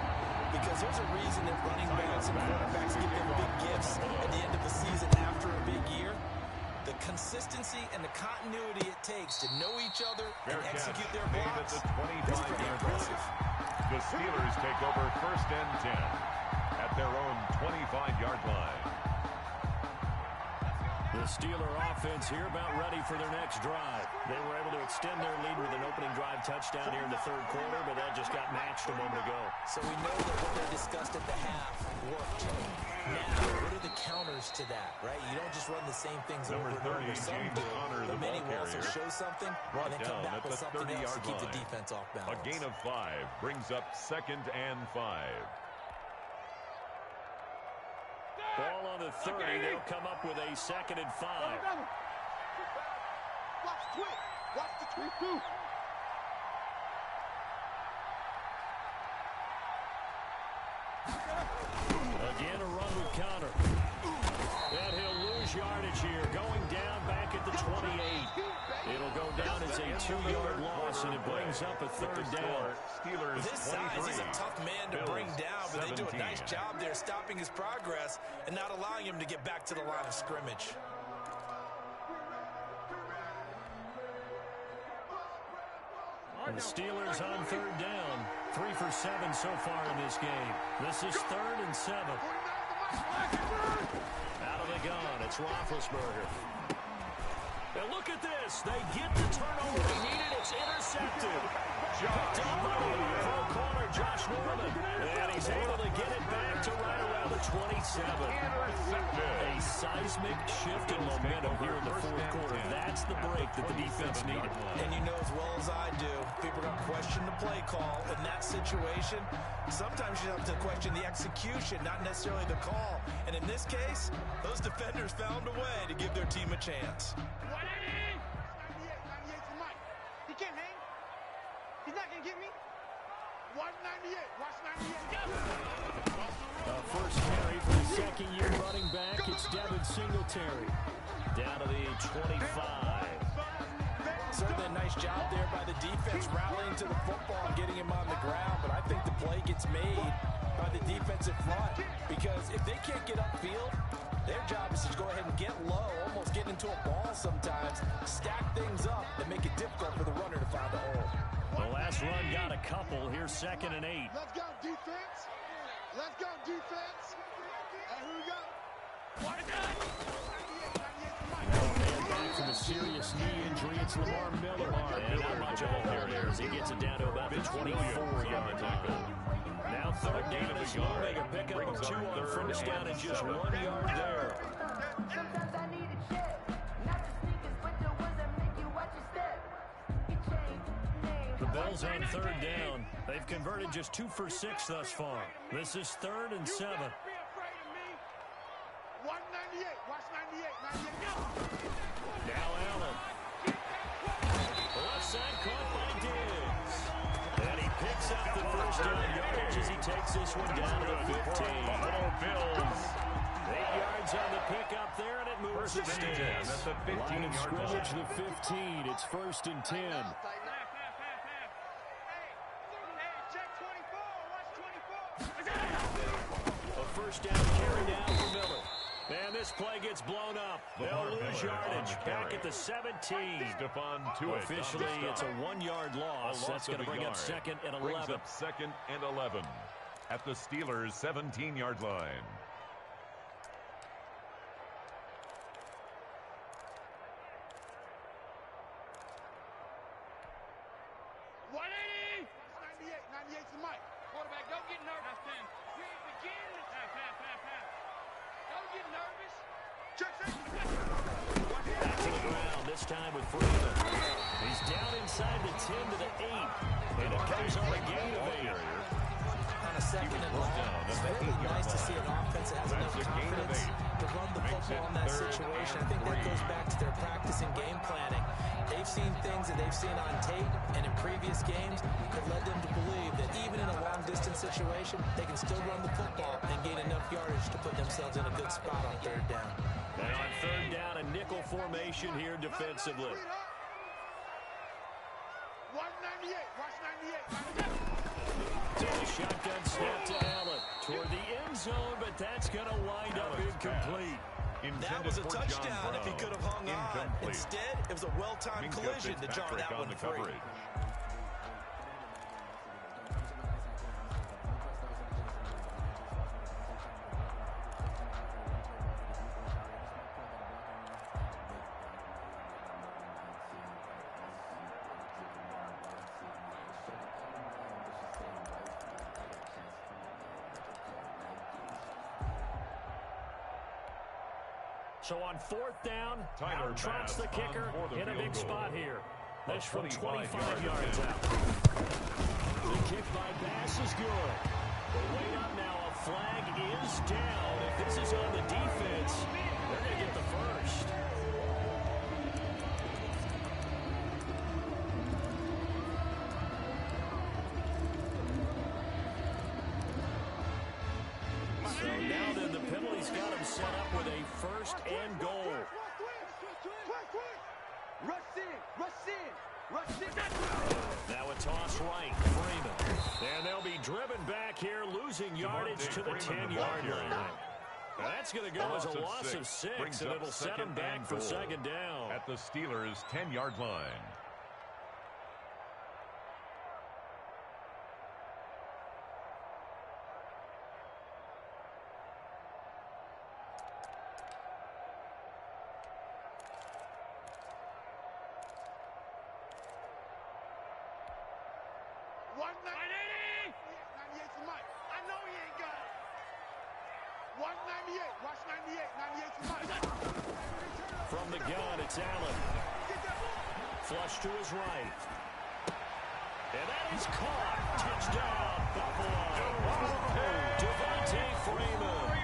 because there's a reason that running backs and quarterbacks give them big gifts at the end of the season after a big year. The consistency and the continuity it takes to know each other and execute their blocks is pretty impressive. The Steelers take over first and 10 at their own 25-yard line. The Steeler offense here about ready for their next drive. They were able to extend their lead with an opening drive touchdown here in the third quarter, but that just got matched a moment ago. So we know that what they discussed at the half worked. Now, what are the counters to that, right? You don't just run the same things over and over. Some do, but many will also show something and then come back with something else to keep the defense off balance. A gain of 5 brings up second and 5. Ball on the 30. They'll come up with a second and 5. Watch twit. Watch the tweet too. Again, a run with Connor. And he'll lose yardage here. Going down back at the 28. It'll go down as a 2-yard loss, and it brings up a third down. Steelers This size is a tough man to bring down, but they do a nice job there stopping his progress and not allowing him to get back to the line of scrimmage. And the Steelers on third down. 3 for 7 so far in this game. This is 3rd and 7. Out of the gun, it's Roethlisberger. And look at this. They get the turnover they needed. It's intercepted. Picked up by the pro corner, Josh Norman. And he's able to get it back to right around the 27. A seismic shift in momentum here in the fourth quarter. That's the break that the defense needed. And you know as well as I do, people are going to question the play call in that situation. Sometimes you have to question the execution, not necessarily the call. And in this case, those defenders found a way to give their team a chance. 98 for Mike. He can't hang. He's not going to get me. Watch 98. Watch 98. First carry for the second-year running back. It's Devin Singletary. Down to the 25. Certainly a nice job there by the defense rallying to the football and getting him on the ground, but I think the play gets made by the defensive front, because if they can't get upfield, their job is to go ahead and get low, almost get into a ball sometimes, stack things up, and make it difficult for the runner to find a hole. The last run got a couple. Here's 2nd and 8. Let's go, defense. Let's go, defense. And here we go. What is that? 98 Back from a serious knee injury, it's Lamar Miller. And not much of a hole there as he gets it down to about the 24-yard tackle. Now third down is low. They can pick up 2 on first down and just 1 yard there. Sometimes I need a check, not the sneakers, but the ones that make you watch your step. The Bills on third down. They've converted just 2 for 6 thus far. This is 3rd and 7. Be afraid of me. Watch 98. Watch 98. 98. Go. Now Allen. Left side caught by Deuce. And he picks up the first down yardage as he takes this one down to the 15. Bills. 8 yards on the pickup there, and it moves the sticks. Line of scrimmage, the 15. It's 1st and 10. A first down carry down for Miller. And this play gets blown up. They'll lose yardage back at the 17. Officially, it's a 1-yard loss. That's going to bring up 2nd and 11. Brings up 2nd and 11 at the Steelers' 17-yard line. Back to the ground, this time with Freeman. He's down inside the 10 to the 8. And it comes on a gain of 8. On a second and long, it's really nice to see an offense that has enough confidence to run the football in that situation. I think that goes back to their practice and game planning. They've seen things that they've seen on tape and in previous games that led them to believe that even in a long-distance situation, they can still run the football and gain enough yardage to put themselves in a good spot on third down. And on third down, a nickel formation here defensively. 198, watch 98. Shotgun snap to Allen toward the end zone, but that's going to wind up incomplete. That was a touchdown if he could have hung on. Instead, it was a well-timed collision to draw that one free. So on fourth down, Tyler trots the kicker in a big spot here. This from 25 yards out. The kick by Bass is good. But wait up now, a flag is down. If this is on the defense, they're going to get the first. So now then, the penalty's got him set up with a first and goal. Now a toss right, Freeman. And they'll be driven back here, losing yardage to the 10-yard line. That's going to go as a loss of 6, and it'll set them back for second down. At the Steelers' 10-yard line. From the gun, it's Allen. Flush to his right. And that is caught. Touchdown, Buffalo. Devontae Freeman.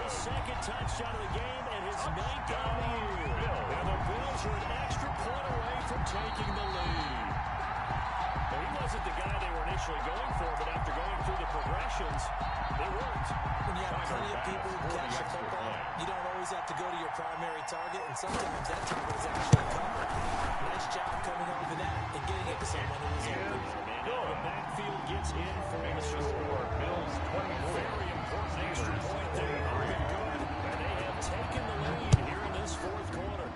His second touchdown of the game and his 9th on the year. And the Bills are an extra point away from taking the lead. Now, he wasn't the guy they were initially going for, but after going through the progressions, it worked. When you have plenty of people who catch the football, you don't always have to go to your primary target, and sometimes that target is actually covered. Nice job coming up with that and getting it to someone who is open. And now the backfield gets in for the score. Bills 24. Very important extra point there. Been good, and they have taken the lead here in this fourth quarter.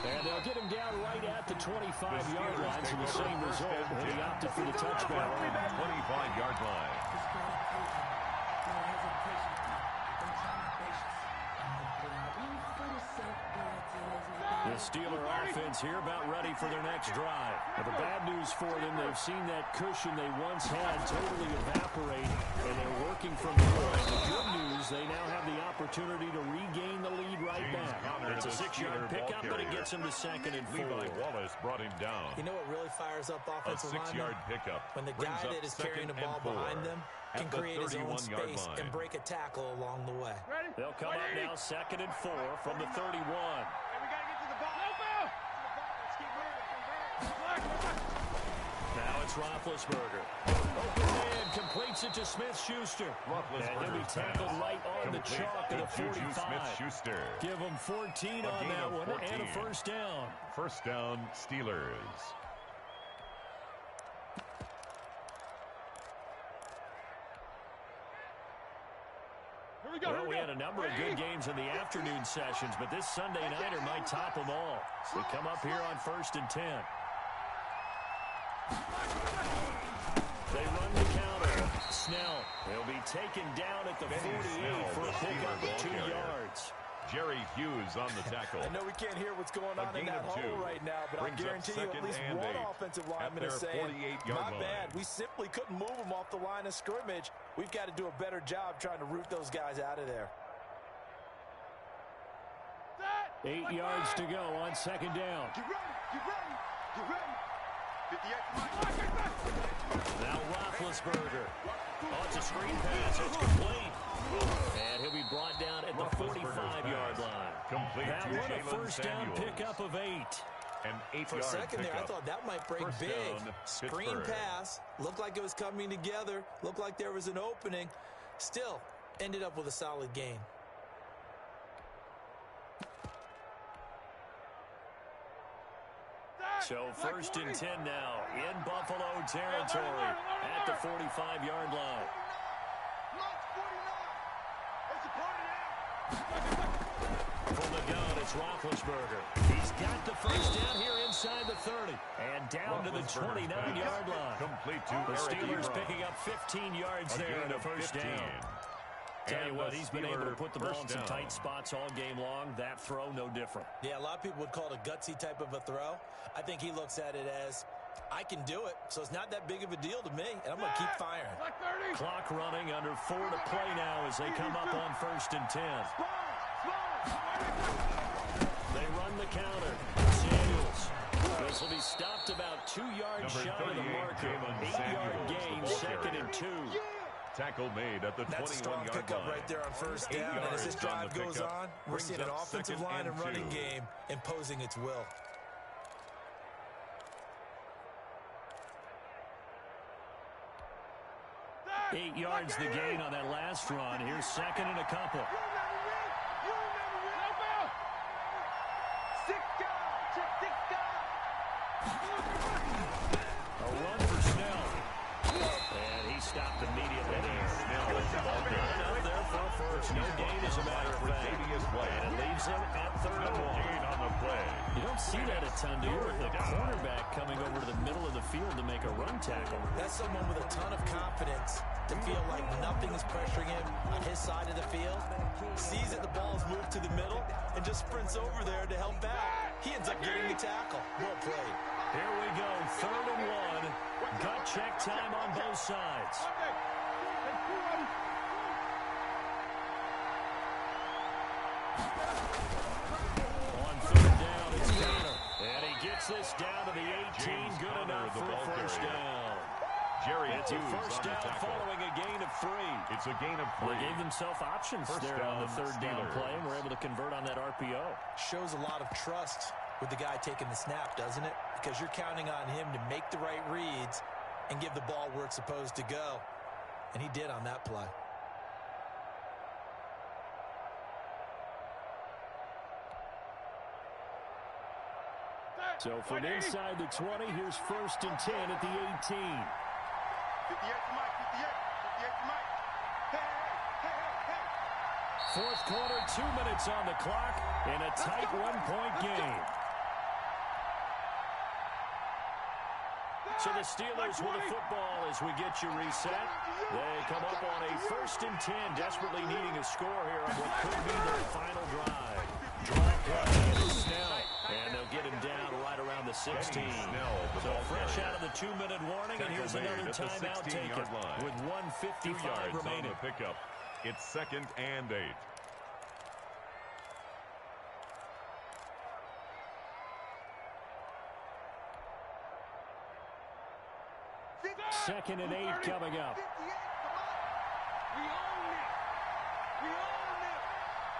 And they'll get him down right at the 25-yard line, so the same result, and he opted for the touchdown. 25-yard line. The Steeler offense here about ready for their next drive. Now, the bad news for them, they've seen that cushion they once had totally evaporate, and they're working from there. The good news, they now have the opportunity to regain the lead right back. It's a 6-yard pickup, but it gets them to second and 4. Levi Wallace brought him down. You know what really fires up offensive linemen? A 6-yard pickup. When the guy that is carrying the ball behind them can create his own space and break a tackle along the way. They'll come up now second and 4 from the 31. Now it's Roethlisberger. Open man, completes it to Smith-Schuster. And he'll be tackled right on the chalk of the 45. Smith-Schuster. Give them 14 on that one, 14. And a first down. First down, Steelers. Well, we had a number of good games in the afternoon sessions, but this Sunday nighter might top them all. We come up here on 1st and 10. They run the counter. Snell. They'll be taken down at the 48 for a pickup of 2 yards. Jerry Hughes on the tackle. I know we can't hear what's going on in that hole right now, but I guarantee you at least one offensive lineman is saying, not bad. We simply couldn't move them off the line of scrimmage. We've got to do a better job trying to root those guys out of there. 8 yards to go on second down. Get ready. 58. Now Roethlisberger. Oh, it's a screen pass. It's complete. And he'll be brought down at the 45-yard line. Complete that to one a Jalen first down Samuels. pickup of 8. An 8-yard For a second there, I pickup. thought that might break First big. down, Screen Pittsburgh. pass. Looked like it was coming together. Looked like there was an opening. Still, ended up with a solid gain. So first and 10 now in Buffalo territory at the 45-yard line. From the gun, it's Roethlisberger. He's got the first down here inside the 30 and down to the 29-yard line. Complete to The Eric Steelers Ebron. picking up 15 yards there in the first 15. down. Tell you And what, the he's been able to Steeler put the ball in first some down. tight spots all game long. That throw, no different. Yeah, a lot of people would call it a gutsy type of a throw. I think he looks at it as, I can do it, so it's not that big of a deal to me, and I'm going to keep firing. Clock running, under 4 to play now as they come up on first and 10. They run the counter. Samuels. This will be stopped about 2 yards Number shy of the 38, marker. Jalen 8-yard Samuels, gain, the ball second carrier. and 2. Tackle made at the 21-yard line. That's a strong pickup right there on first down. And as this drive goes on, we're seeing an offensive line and running game imposing its will. Eight yards the gain on that last run. Here's second and a couple. A run for Snell. And he stopped immediately there. Snell is the ball carrier. Up there for a first. No gain, as a matter of fact. And it leaves him at third No and long. gain on the play. You don't see that a ton, do you? With the cornerback coming over to the middle of the field to make a run tackle. That's someone with a ton of confidence to feel like nothing is pressuring him on his side of the field. Sees that the ball is moved to the middle and just sprints over there to help out. He ends up getting the tackle. Well played. Here we go, third and 1. Gut check time on both sides. On third down, it's Connor. And he gets this down to the 18. James Good Conner, enough the for a ball first carrier. down. Jerry It's a Hughes first on the down tackle. following a gain of 3. It's a gain of They 3. gave themselves options First there on the down, third down Steelers. play, and were able to convert on that RPO. Shows a lot of trust with the guy taking the snap, doesn't it? Because you're counting on him to make the right reads and give the ball where it's supposed to go. And he did on that play. So from inside the 20, here's first and 10 at the 18. 58 to Mike, 58 to Mike. Hey. Fourth quarter, 2 minutes on the clock, and a tight one-point game. So the Steelers with the football as we get you reset. They come up on a first and 10, desperately needing a score here on what could be their final drive. Drive running into Snell, and they'll get him down right around the 16. Snell, the So ball fresh carrier. out of the 2-minute warning, and here's Tackle made another at the timeout 16-yard taken line. with 2 1:55 yards on remaining. the pickup. It's second and 8. Second and 8 coming up. 58, come on. We own it. We own it.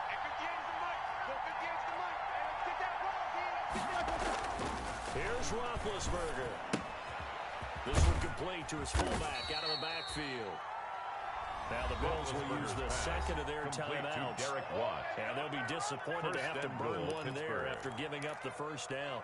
And 58 is the Mike. Go 58 is the Mike. Hey, let's get that ball, kid. Here's Roethlisberger. This one complete to his fullback out of the backfield. Now the Bills will use the second of their Complete to timeouts. Derek Watt. And they'll be disappointed to First have to and burn goal, one there Pittsburgh. after giving up the first down.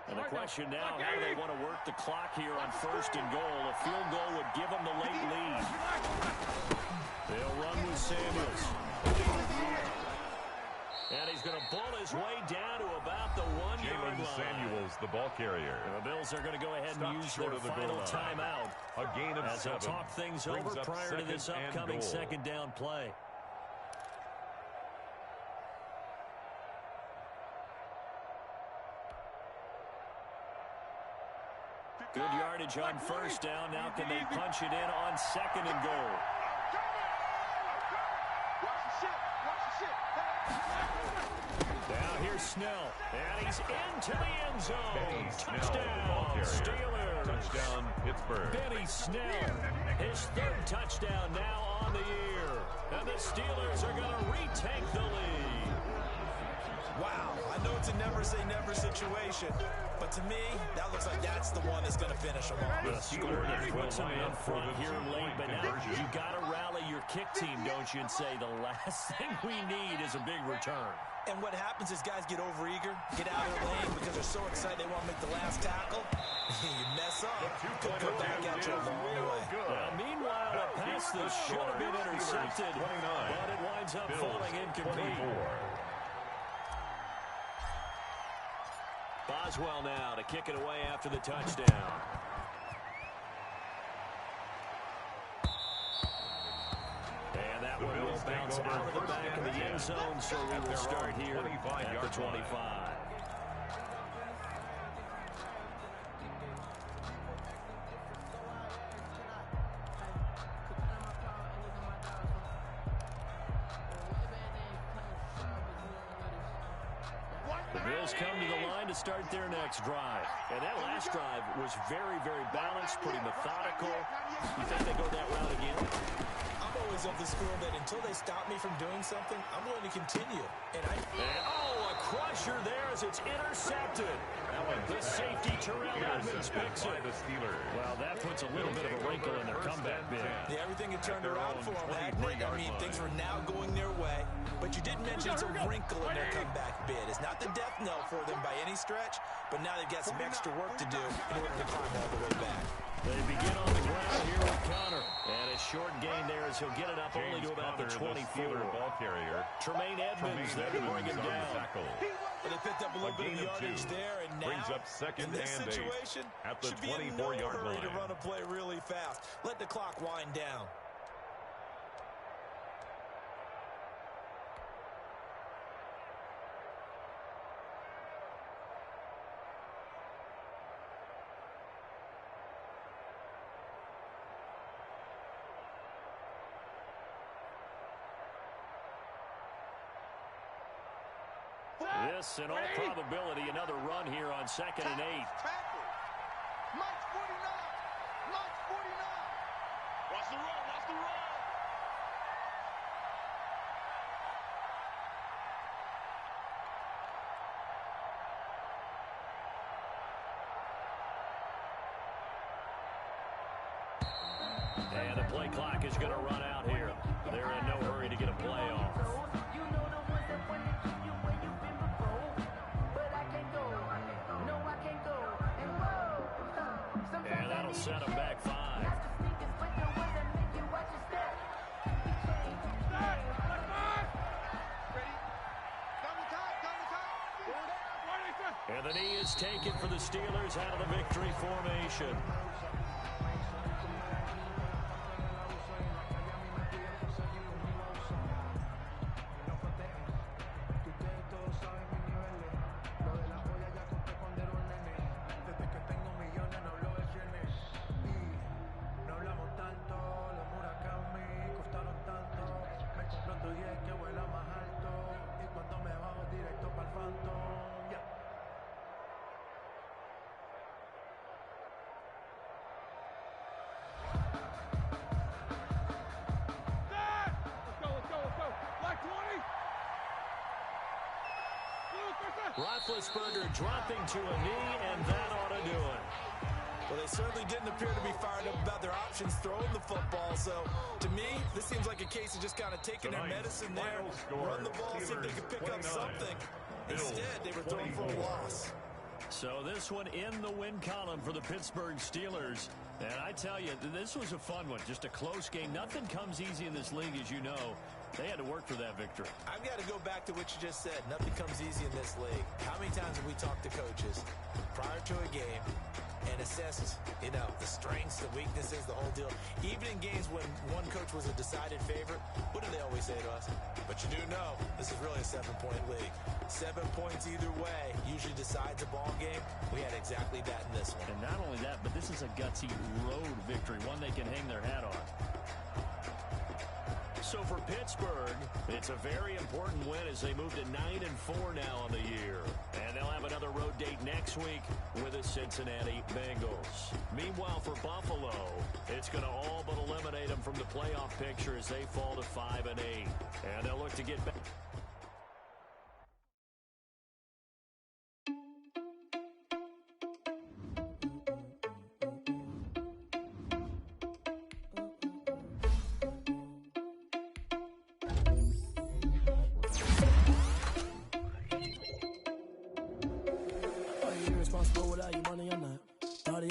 And the question now, how do they want to work the clock here on first and goal? A field goal would give them the late lead. They'll run with Samuels. And he's going to bull his way down to about the 1-yard line. Samuels, the ball carrier. The Bills are going to go ahead and use their final timeout. A gain of as 7. they'll talk things over prior to this upcoming second down play. Good yardage on first down. Now can they punch it in on second and goal? Now here's Snell, and he's into the end zone. Touchdown, Steelers. Touchdown, Pittsburgh. Benny Snell, his 3rd touchdown now on the year. And the Steelers are going to retake the lead. Wow, I know it's a never-say-never situation, but to me, that looks like that's the one that's going to finish them off. The score that puts them in front here late, but now you got to rally your kick team, don't you, and say the last thing we need is a big return. And what happens is guys get overeager, get out of their lane because they're so excited they want to make the last tackle. You mess up, could come back at you along the way. Meanwhile, a pass that should have been intercepted, but it winds up falling incomplete. Boswell now to kick it away after the touchdown. And that one will bounce out of the back of the end zone, so we will start here at the 25. The Bills come to the line to start their next drive. And that last drive was very, very balanced, pretty methodical. You think they go that route again? I'm always of the school that until they stop me from doing something, I'm going to continue. And a crusher there as it's intercepted. The safety, Terrell Edmonds, picks it. Well, that puts a little bit of a wrinkle in their comeback bid. Yeah, everything had turned around for them, hadn't it? I mean, things were now going their way. But you did mention it's a wrinkle in their comeback bid. It's not the death knell for them by any stretch, but now they've got some extra work to do in order to climb all the way back. They begin on the ground here with Connor. And a short gain there as he'll get it up only to about the 24. Ball carrier. Tremaine Edmonds there to bring him down. Well, they picked up a little bit of yardage there, and now brings up second in this and situation, at the should be in 24-yard hurry line. to run a play really fast. Let the clock wind down. This, in all probability, another run here on 2nd and 8. March 49. March 49. Watch the run. Watch the run. And the play clock is going to run out here. They're in no hurry to get a play off. And that'll set them back 5. And the knee is taken for the Steelers out of the victory formation. Roethlisberger dropping to a knee, and that ought to do it. Well, they certainly didn't appear to be fired up about their options throwing the football. So, to me, this seems like a case of just kind of taking their medicine there, run the ball, see if they can pick up something. Instead, they were throwing for a loss. So this one in the win column for the Pittsburgh Steelers. And I tell you, this was a fun one. Just a close game. Nothing comes easy in this league, as you know. They had to work for that victory. I've got to go back to what you just said. Nothing comes easy in this league. How many times have we talked to coaches prior to a game and assessed, the strengths, the weaknesses, the whole deal? Even in games when one coach was a decided favorite, what do they always say to us? But you do know this is really a 7-point league. 7 points either way usually decides a ball game. We had exactly that in this one. And not only that, but this is a gutsy road victory, one they can hang their hat on. So for Pittsburgh, it's a very important win as they move to 9-4 now on the year. And they'll have another road date next week with the Cincinnati Bengals. Meanwhile, for Buffalo, it's going to all but eliminate them from the playoff picture as they fall to 5-8. And they'll look to get back.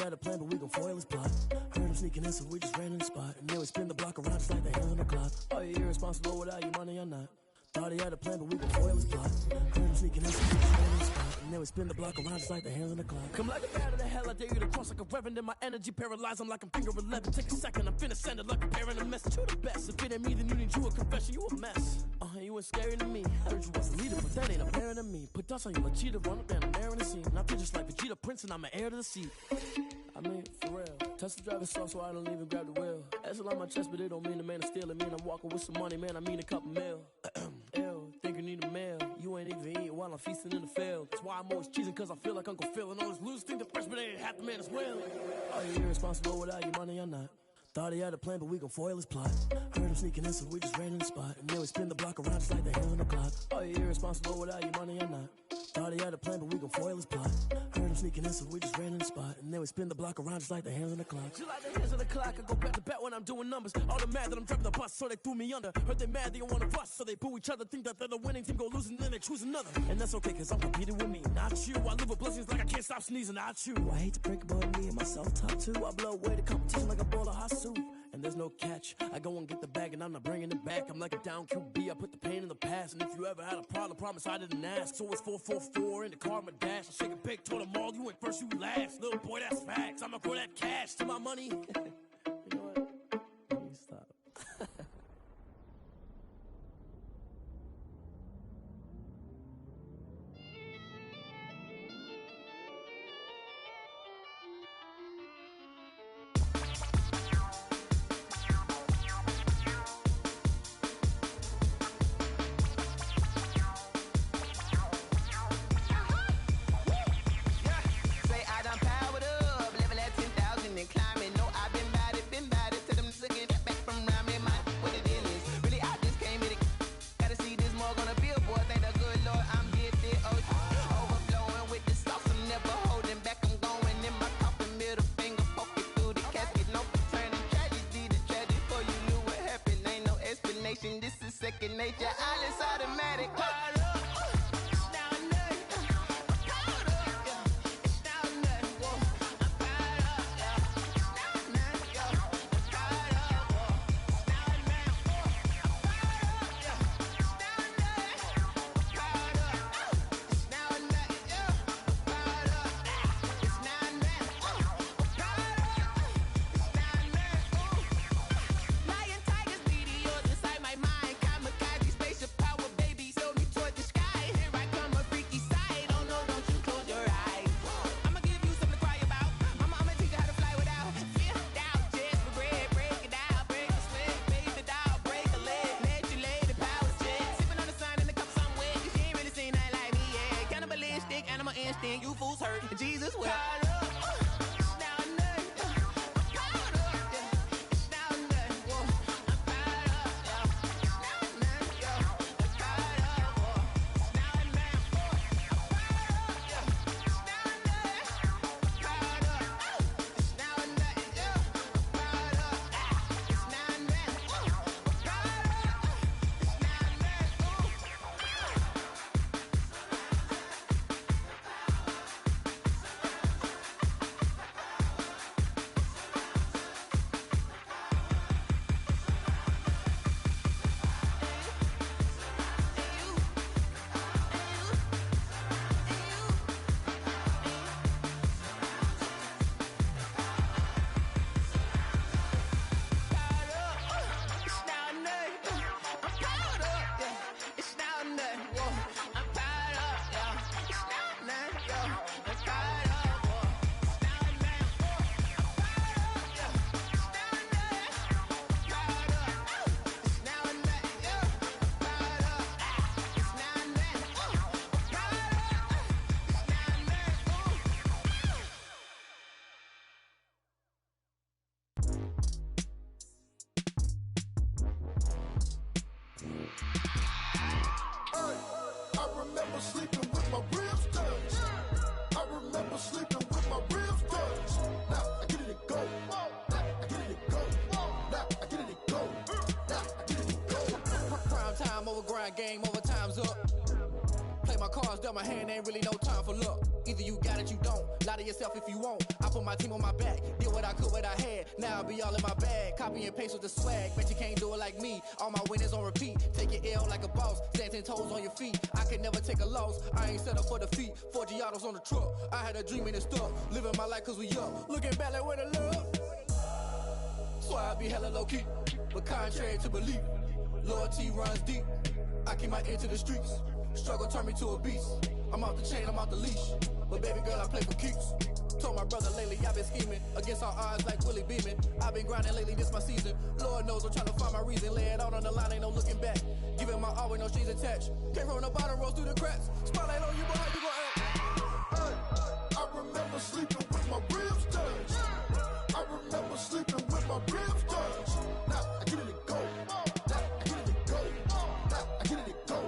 Had a plan, but we gon' foil his plot. Heard him sneaking in, so we just ran in the spot. And then we spin the block around just like the hands on the clock. Are you irresponsible without your money or not? Thought he had a plan, but we gon' foil his plot. Heard him sneaking in, so we just ran in the spot. And then we spin the block around just like the hands on the clock. Come like a bat of the hell, I dare you to cross like a reverend. In my energy paralyzed, I'm like I'm finger 11. Take a second, I'm finna send it like a parent a message to the best. If it ain't me, then you need you a confession, you a mess. You ain't scary to me. Heard you was a leader, but that ain't apparent to me. Put dust on you, Cheetah, run up and I'm airing the scene. And I feel just like Vegeta Prince and I'm an heir to the seat. I mean, for real. Touch the driver's soft so I don't even grab the wheel. S on my chest, but it don't mean the man is stealing. Mean I'm walking with some money, man, I mean a couple mil. Ew, think you need a meal. You ain't even eating while I'm feasting in the field. That's why I'm always cheesing, cause I feel like Uncle Phil. And all this losers think the freshman ain't half the man as well. Are you irresponsible without your money or not? Thought he had a plan, but we gon' foil his plot. Heard him sneaking in, so we just ran in the spot. And then we spin the block around just like the hands on the clock. Are you irresponsible without your money or not? Thought he had a plan, but we gon' foil his plot. Heard him sneaking in, so we just ran in the spot. And then we spin the block around just like the hands on the clock. Just like the hands on the clock, I go back to back when I'm doing numbers. All the mad that I'm driving the bus, so they threw me under. Heard they mad, they don't wanna bust, so they boo each other. Think that they're the winning team, go losing, then they choose another. And that's okay, cause I'm competing with me, not you. I live with blessings like I can't stop sneezing, not you. I hate to break about me and my self-talk too. I blow away the competition like a bowl of hot soup. And there's no catch. I go and get the bag and I'm not bringing it back. I'm like a down QB, I put the pain in the past. And if you ever had a problem, promise I didn't ask. So it's 4-4-4 in the car, my dash. I shake a big, told them all, you went first, you last. Little boy, that's facts. I'ma throw that cash to my money. You know what? Let me stop. Nature, all is automatic. You fools hurt. Jesus will. with my ribs touched. I remember sleeping with my ribs touched. Now I get it and go. Now I get it and go. Now I get it and go. Now I get it and go. Prime time over grind, game over, time's up. Play my cards, dealt my hand, ain't really no time for luck. Either you got it, you don't. Lie to yourself if you won't. I put my team on my back, did what I could, what I had. Now I'll be all in my bag. Copy and paste with the swag. Bet you can't do it like me. All my winners on repeat. Take your L like a boss. Stand 10 toes on your feet. I can never take a loss. I ain't set up for defeat. 4 Giottos on the truck. I had a dream and it stuck. Living my life cause we up. Looking back like where the love. So I be hella low key. But contrary to belief, loyalty runs deep. I keep my ear to the streets. Struggle turned me to a beast. I'm off the chain, I'm off the leash. But baby girl, I play for keeps. Told my brother lately, I've been scheming. Against all odds like Willie Beeman. I've been grinding lately, this my season. Lord knows I'm trying to find my reason. Lay it out on the line, ain't no looking back. Giving my all with no strings attached. Came from the bottom, rose through the cracks. Spotlight on you, boy, how you gon' act? Hey, I remember sleeping with my ribs touched. I remember sleeping with my ribs touched. Now I get it and go. Now I get it and go. Now I get it and go.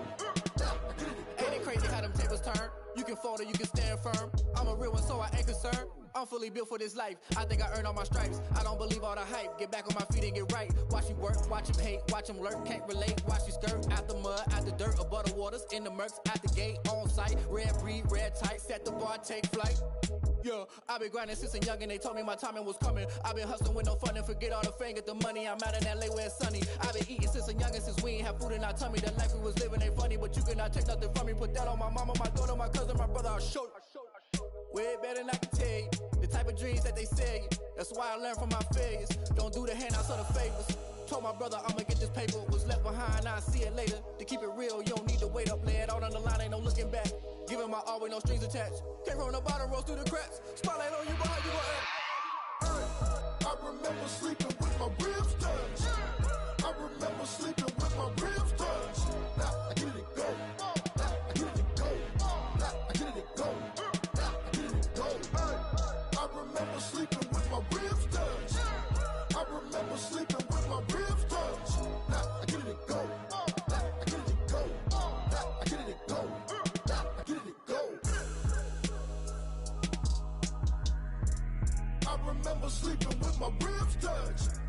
Now I get it and go. Ain't it crazy how them tables turn? You can fold or you can stand firm. I'm a real one, so I ain't concerned. I'm fully built for this life. I think I earned all my stripes. I don't believe all the hype. Get back on my feet and get right. Watch you work, watch him hate, watch him lurk. Can't relate, watch you skirt. Out the mud, out the dirt, above the waters, in the murks, at the gate, on site. Red breed, red tight, set the bar, take flight. Yeah, I've been grinding since a young and they told me my timing was coming. I've been hustling with no fun and forget all the fame, get the money. I'm out in LA where it's sunny. I've been eating since a young and since we ain't have food in our tummy. The life we was living ain't funny, but you cannot take nothing from me. Put that on my mama, my daughter, my cousin, my brother, I'll show you. Way better than I can tell you. The type of dreams that they sell you. That's why I learned from my failures. Don't do the handouts or the favors. Told my brother I'ma get this paper. Was left behind, I'll see it later. To keep it real, you don't need to wait up. Lay it out on the line, ain't no looking back. Giving my all with no strings attached. Came from the bottom, rose through the cracks. Spotlight on you, boy, how you gon' act? Hey, I remember sleeping with my ribs touched. I remember sleeping with my ribs touched. Now I get it and go. Now I get it and go. Now I get it and go. Now I get it and go. Hey, I remember sleeping with my ribs touched. I remember sleeping with my ribs touched. Now I get it and go. Now I get it and go. Now I get it and go. Now I get it and go. I remember sleeping with my ribs touched.